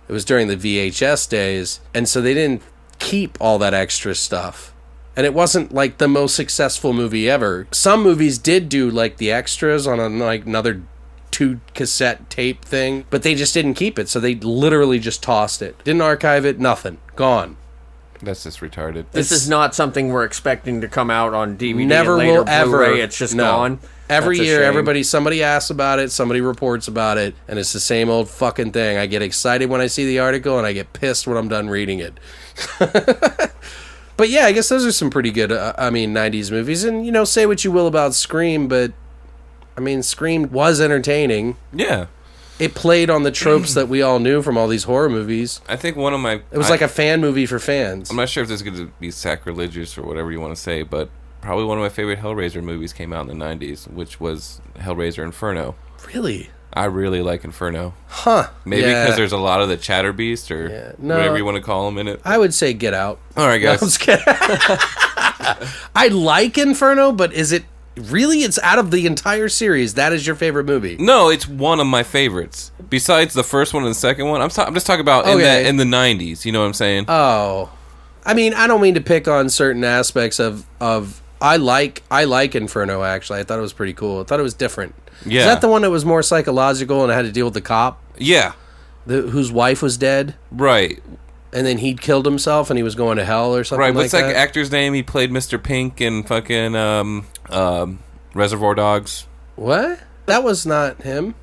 It was during the VHS days, and so they didn't keep all that extra stuff. And it wasn't like the most successful movie ever. Some movies did do like the extras on another 2 cassette tape thing, but they just didn't keep it, so they literally just tossed it. Didn't archive it, nothing. Gone. That's just retarded. This is not something we're expecting to come out on DVD never and later will ever. Blu-ray. It's just gone. Every That's a year, shame. somebody asks about it, somebody reports about it, and it's the same old fucking thing. I get excited when I see the article, and I get pissed when I'm done reading it. But yeah, I guess those are some pretty good, 90s movies. And, say what you will about Scream, but, Scream was entertaining. Yeah. It played on the tropes that we all knew from all these horror movies. I think one of my... It was like a fan movie for fans. I'm not sure if this is going to be sacrilegious or whatever you want to say, but probably one of my favorite Hellraiser movies came out in the 90s, which was Hellraiser Inferno. Really? I really like Inferno. Huh. Maybe because there's a lot of the Chatterbeast or whatever you want to call them in it. I would say Get Out. All right, guys. No, I'm just kidding. I like Inferno, but is it... Really? It's out of the entire series. That is your favorite movie? No, it's one of my favorites. Besides the first one and the second one, I'm just talking about in the 90s. You know what I'm saying? Oh, I don't mean to pick on certain aspects of. I like Inferno. Actually, I thought it was pretty cool. I thought it was different. Yeah. Is that the one that was more psychological and had to deal with the cop? Yeah. Whose wife was dead? Right. And then he'd killed himself and he was going to hell or something. Right. What's like that that actor's name? He played Mr. Pink in fucking Reservoir Dogs. What? That was not him.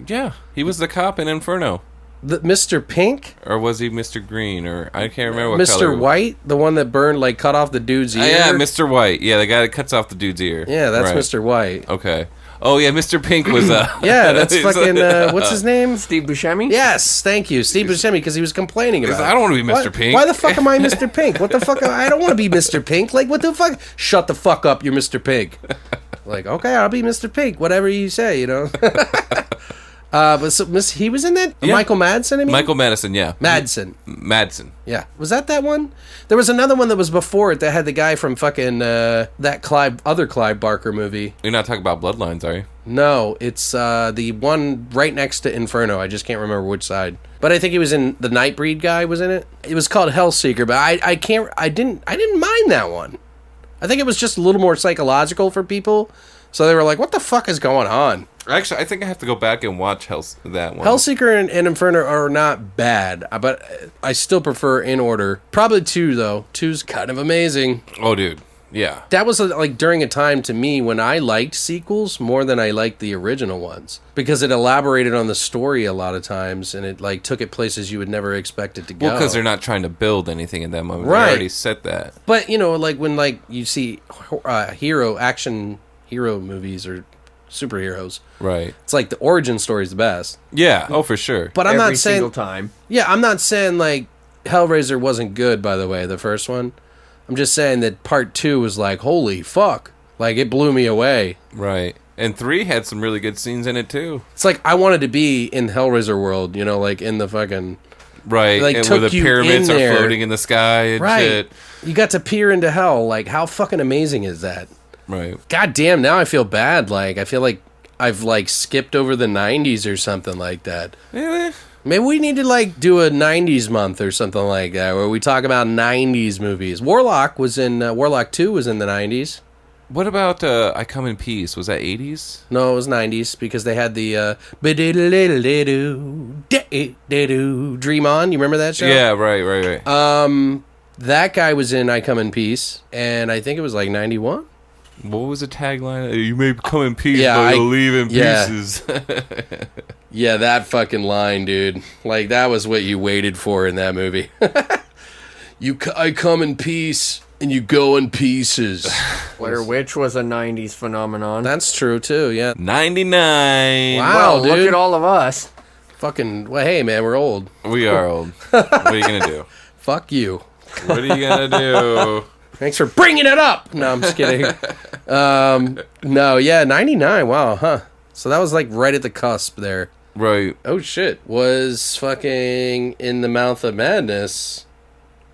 Yeah, he was the cop in Inferno. Mr. Pink? Or was he Mr. Green? Or I can't remember what Mr. color. Mr. White? The one that cut off the dude's ear? Yeah, Mr. White. Yeah, the guy that cuts off the dude's ear. Yeah, that's right. Mr. White. Okay. Oh, yeah, Mr. Pink was... yeah, that's fucking... what's his name? Steve Buscemi? Yes, thank you. Steve Buscemi, because he was complaining about it. I don't want to be Mr. Pink. Why the fuck am I Mr. Pink? What the fuck? I don't want to be Mr. Pink. Like, what the fuck? Shut the fuck up, you're Mr. Pink. Like, okay, I'll be Mr. Pink. Whatever you say, But so, he was in that? Yeah. Michael Madsen, I mean? Michael Madsen, yeah. Madsen. Yeah. Was that one? There was another one that was before it that had the guy from fucking that other Clive Barker movie. You're not talking about Bloodlines, are you? No, it's the one right next to Inferno. I just can't remember which side. But I think he was in the Nightbreed guy was in it. It was called Hellseeker, but I didn't mind that one. I think it was just a little more psychological for people. So they were like, what the fuck is going on? Actually, I think I have to go back and watch that one. Hellseeker and Inferno are not bad, but I still prefer In Order. Probably 2, though. 2's kind of amazing. Oh, dude. Yeah. That was like during a time to me when I liked sequels more than I liked the original ones because it elaborated on the story a lot of times and it like took it places you would never expect it to go. Well, because they're not trying to build anything in that moment. Right. They already set that. But you know, like when like you see action hero movies or superheroes, Right. it's like the origin story is the best. Yeah. Oh, for sure. But I'm Every not saying single time. Yeah, I'm not saying like Hellraiser wasn't good. By the way, the first one. I'm just saying that part 2 was like, holy fuck. Like, it blew me away. Right. And 3 had some really good scenes in it, too. It's like, I wanted to be in Hellraiser world, you know, like in the fucking... Right, Like, and took where the you pyramids in are there. floating in the sky and Right. shit. You got to peer into hell. Like, how fucking amazing is that? Right. God damn, now I feel bad. Like, I feel like I've, like, skipped over the 90s or something like that. Eh, Maybe we need to, like, do a 90s month or something like that, where we talk about 90s movies. Warlock 2 was in the 90s. What about I Come in Peace? Was that 80s? No, it was 90s, because they had the, Dream On. You remember that show? Yeah, right. That guy was in I Come in Peace, and I think it was, like, 91? What was the tagline? You may come in peace, Yeah, but you'll leave in yeah. pieces. Yeah, that fucking line, dude. Like, that was what you waited for in that movie. I come in peace, and you go in pieces. Blair Witch was a 90s phenomenon. That's true, too, yeah. 99. Wow, well, dude. look at all of us. Fucking, well, hey, man, we're old. We are old. What are you going to do? Fuck you. What are you going to do? Thanks for bringing it up. No, I'm just kidding. No, yeah, 99. Wow, huh. So that was like right at the cusp there. Right. Oh, shit. Was fucking In the Mouth of Madness.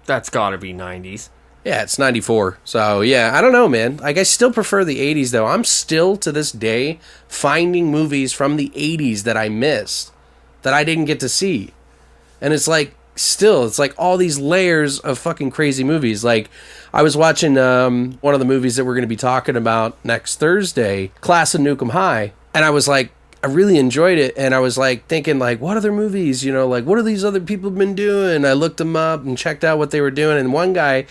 That's gotta be 90s. Yeah, it's 94. So, yeah, I don't know, man. Like, I still prefer the 80s, though. I'm still, to this day, finding movies from the 80s that I missed, that I didn't get to see. And it's like, still, it's like all these layers of fucking crazy movies. Like, I was watching one of the movies that we're going to be talking about next Thursday, Class of Nukem High, and I was like, I really enjoyed it, and I was like thinking like, what other movies, you know, like what are these other people been doing? I looked them up and checked out what they were doing, and one guy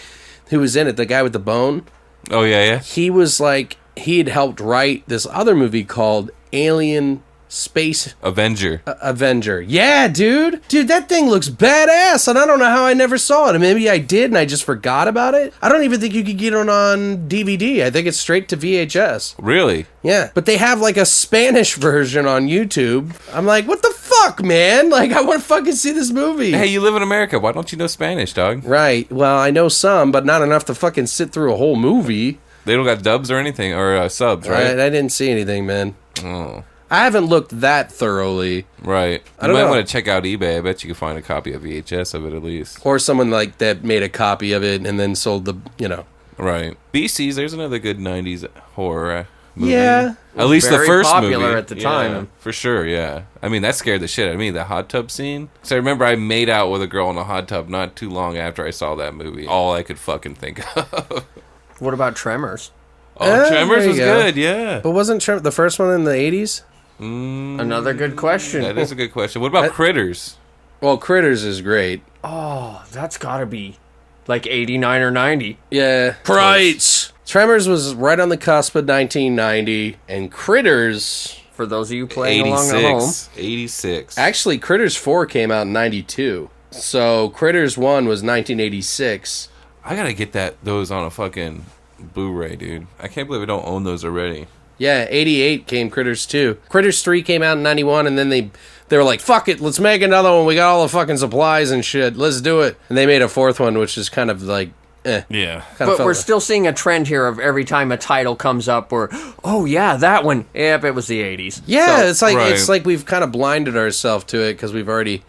who was in it, the guy with the bone, Oh, yeah. he was like, he had helped write this other movie called Alien Space Avenger. Avenger. Yeah, dude, that thing looks badass, and I don't know how I never saw it. And maybe I did, and I just forgot about it. I don't even think you could get it on DVD. I think it's straight to VHS. Really? Yeah, but they have like a Spanish version on YouTube. I'm like, what the fuck, man? Like, I want to fucking see this movie. Hey, you live in America. Why don't you know Spanish, dog? Right. Well, I know some, but not enough to fucking sit through a whole movie. They don't got dubs or anything, or subs, right? I didn't see anything, man. Oh. I haven't looked that thoroughly. Right. I You don't might know. want to check out eBay. I bet you can find a copy of VHS of it at least. Or someone like that made a copy of it and then sold the, you know. Right. BC's, there's another good 90s horror movie. Yeah. At least the Very first popular movie. at the Yeah, time. for sure, yeah. I mean, that scared the shit out of me, the hot tub scene. So I remember I made out with a girl in a hot tub not too long after I saw that movie. All I could fucking think of. What about Tremors? Oh, Tremors there was you go. good, yeah. But wasn't the first one in the 80s? Another good question. That is a good question. What about Critters? Well, Critters is great. Oh, that's gotta be like 89 or 90. Yeah. Right. Tremors was right on the cusp of 1990, and Critters... For those of you playing along at home. 86. Actually, Critters 4 came out in 92. So, Critters 1 was 1986. I gotta get those on a fucking Blu-ray, dude. I can't believe I don't own those already. Yeah, 88 came Critters 2. Critters 3 came out in 91, and then they were like, fuck it, let's make another one. We got all the fucking supplies and shit. Let's do it. And they made a fourth one, which is kind of like, Yeah. But we're still seeing a trend here of every time a title comes up, we're, oh yeah, that one. Yep, it was the 80s. Yeah, So, it's like we've kind of blinded ourselves to it because we've already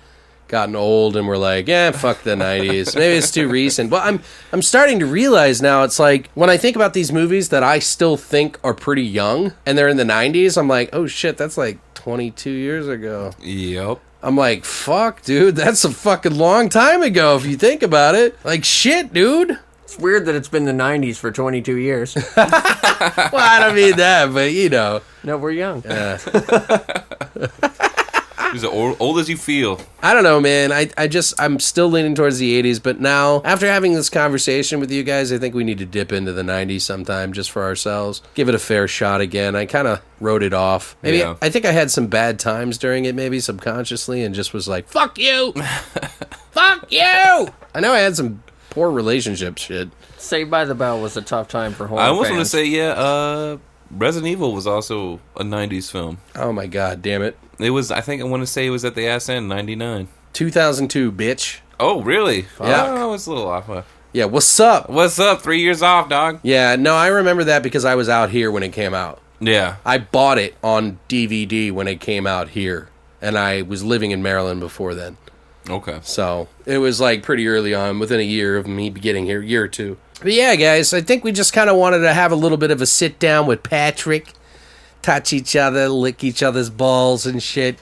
gotten old and we're like, yeah, fuck the 90s. Maybe it's too recent. But I'm starting to realize now, it's like when I think about these movies that I still think are pretty young and they're in the 90s, I'm like, oh shit, that's like 22 years ago. Yep. I'm like, fuck, dude, that's a fucking long time ago if you think about it. Like, shit, dude. It's weird that it's been the 90s for 22 years. Well, I don't mean that, but you know. No, we're young. He's old as you feel. I don't know, man. I'm still leaning towards the 80s, but now, after having this conversation with you guys, I think we need to dip into the 90s sometime just for ourselves. Give it a fair shot again. I kind of wrote it off. Maybe Yeah. I think I had some bad times during it, maybe subconsciously, and just was like, fuck you! Fuck you! I know I had some poor relationship shit. Saved by the Bell was a tough time for horror I almost want to fans. say, Resident Evil was also a 90s film. Oh my god, damn it. It was, I want to say it was at the ass end, 99. 2002, bitch. Oh, really? Yeah. Oh, it's a little off. Yeah, what's up? What's up? 3 years off, dog. Yeah, no, I remember that because I was out here when it came out. Yeah. I bought it on DVD when it came out here, and I was living in Maryland before then. Okay. So it was like pretty early on, within a year of me getting here, year or two. But yeah, guys, I think we just kind of wanted to have a little bit of a sit down with Patrick, touch each other, lick each other's balls and shit.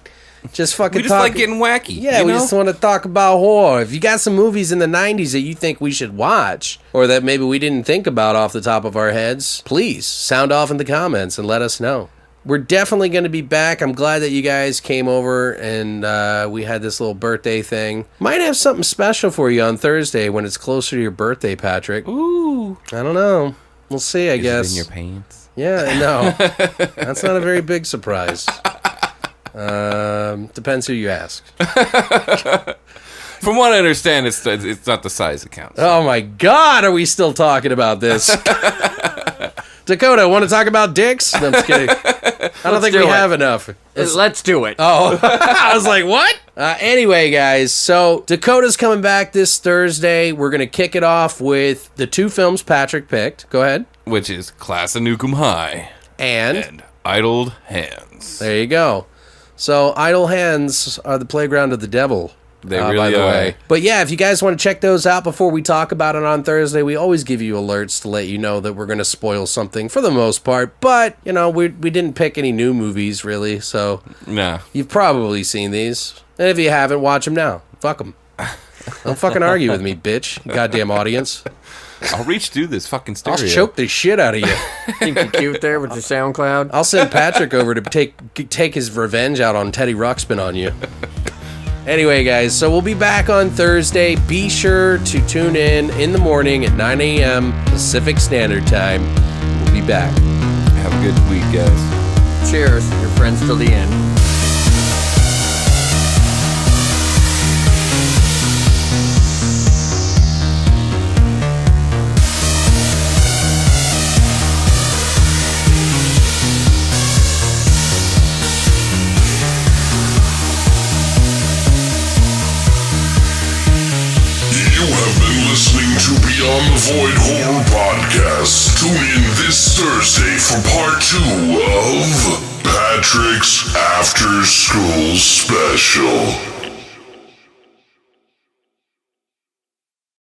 Just fucking We just talk. like getting wacky. Yeah, you we know? just want to talk about horror. If you got some movies in the 90s that you think we should watch, or that maybe we didn't think about off the top of our heads, please sound off in the comments and let us know. We're definitely going to be back. I'm glad that you guys came over and we had this little birthday thing. Might have something special for you on Thursday when it's closer to your birthday, Patrick. Ooh. I don't know. We'll see, I guess. In your pants? Yeah, no. That's not a very big surprise. Depends who you ask. From what I understand, it's not the size that counts. Oh my God, are we still talking about this? Dakota, want to talk about dicks? No, I'm just kidding. I don't think we have enough. Let's do it. Oh, I was like, what? Anyway, guys, so Dakota's coming back this Thursday. We're going to kick it off with the two films Patrick picked. Go ahead. Which is Class of Nukem High And Idle Hands. there you go. So idle hands are the playground of the devil. They by really the are. way. But yeah, if you guys want to check those out before we talk about it on Thursday, we always give you alerts to let you know that we're going to spoil something for the most part. But, you know, we didn't pick any new movies, really, so Nah. you've probably seen these. And if you haven't, watch them now. Fuck them. Don't fucking argue with me, bitch. Goddamn audience. I'll reach through this fucking I'll stereo. choke the shit out of you. Think you're cute there with your SoundCloud? I'll send Patrick over to take his revenge out on Teddy Ruxpin on you. Anyway, guys, so we'll be back on Thursday. Be sure to tune in the morning at 9 a.m. Pacific Standard Time. We'll be back. Have a good week, guys. Cheers. Your friends till the end. You have been listening to Beyond the Void Horror Podcast. Tune in this Thursday for part 2 of Patrick's After School Special.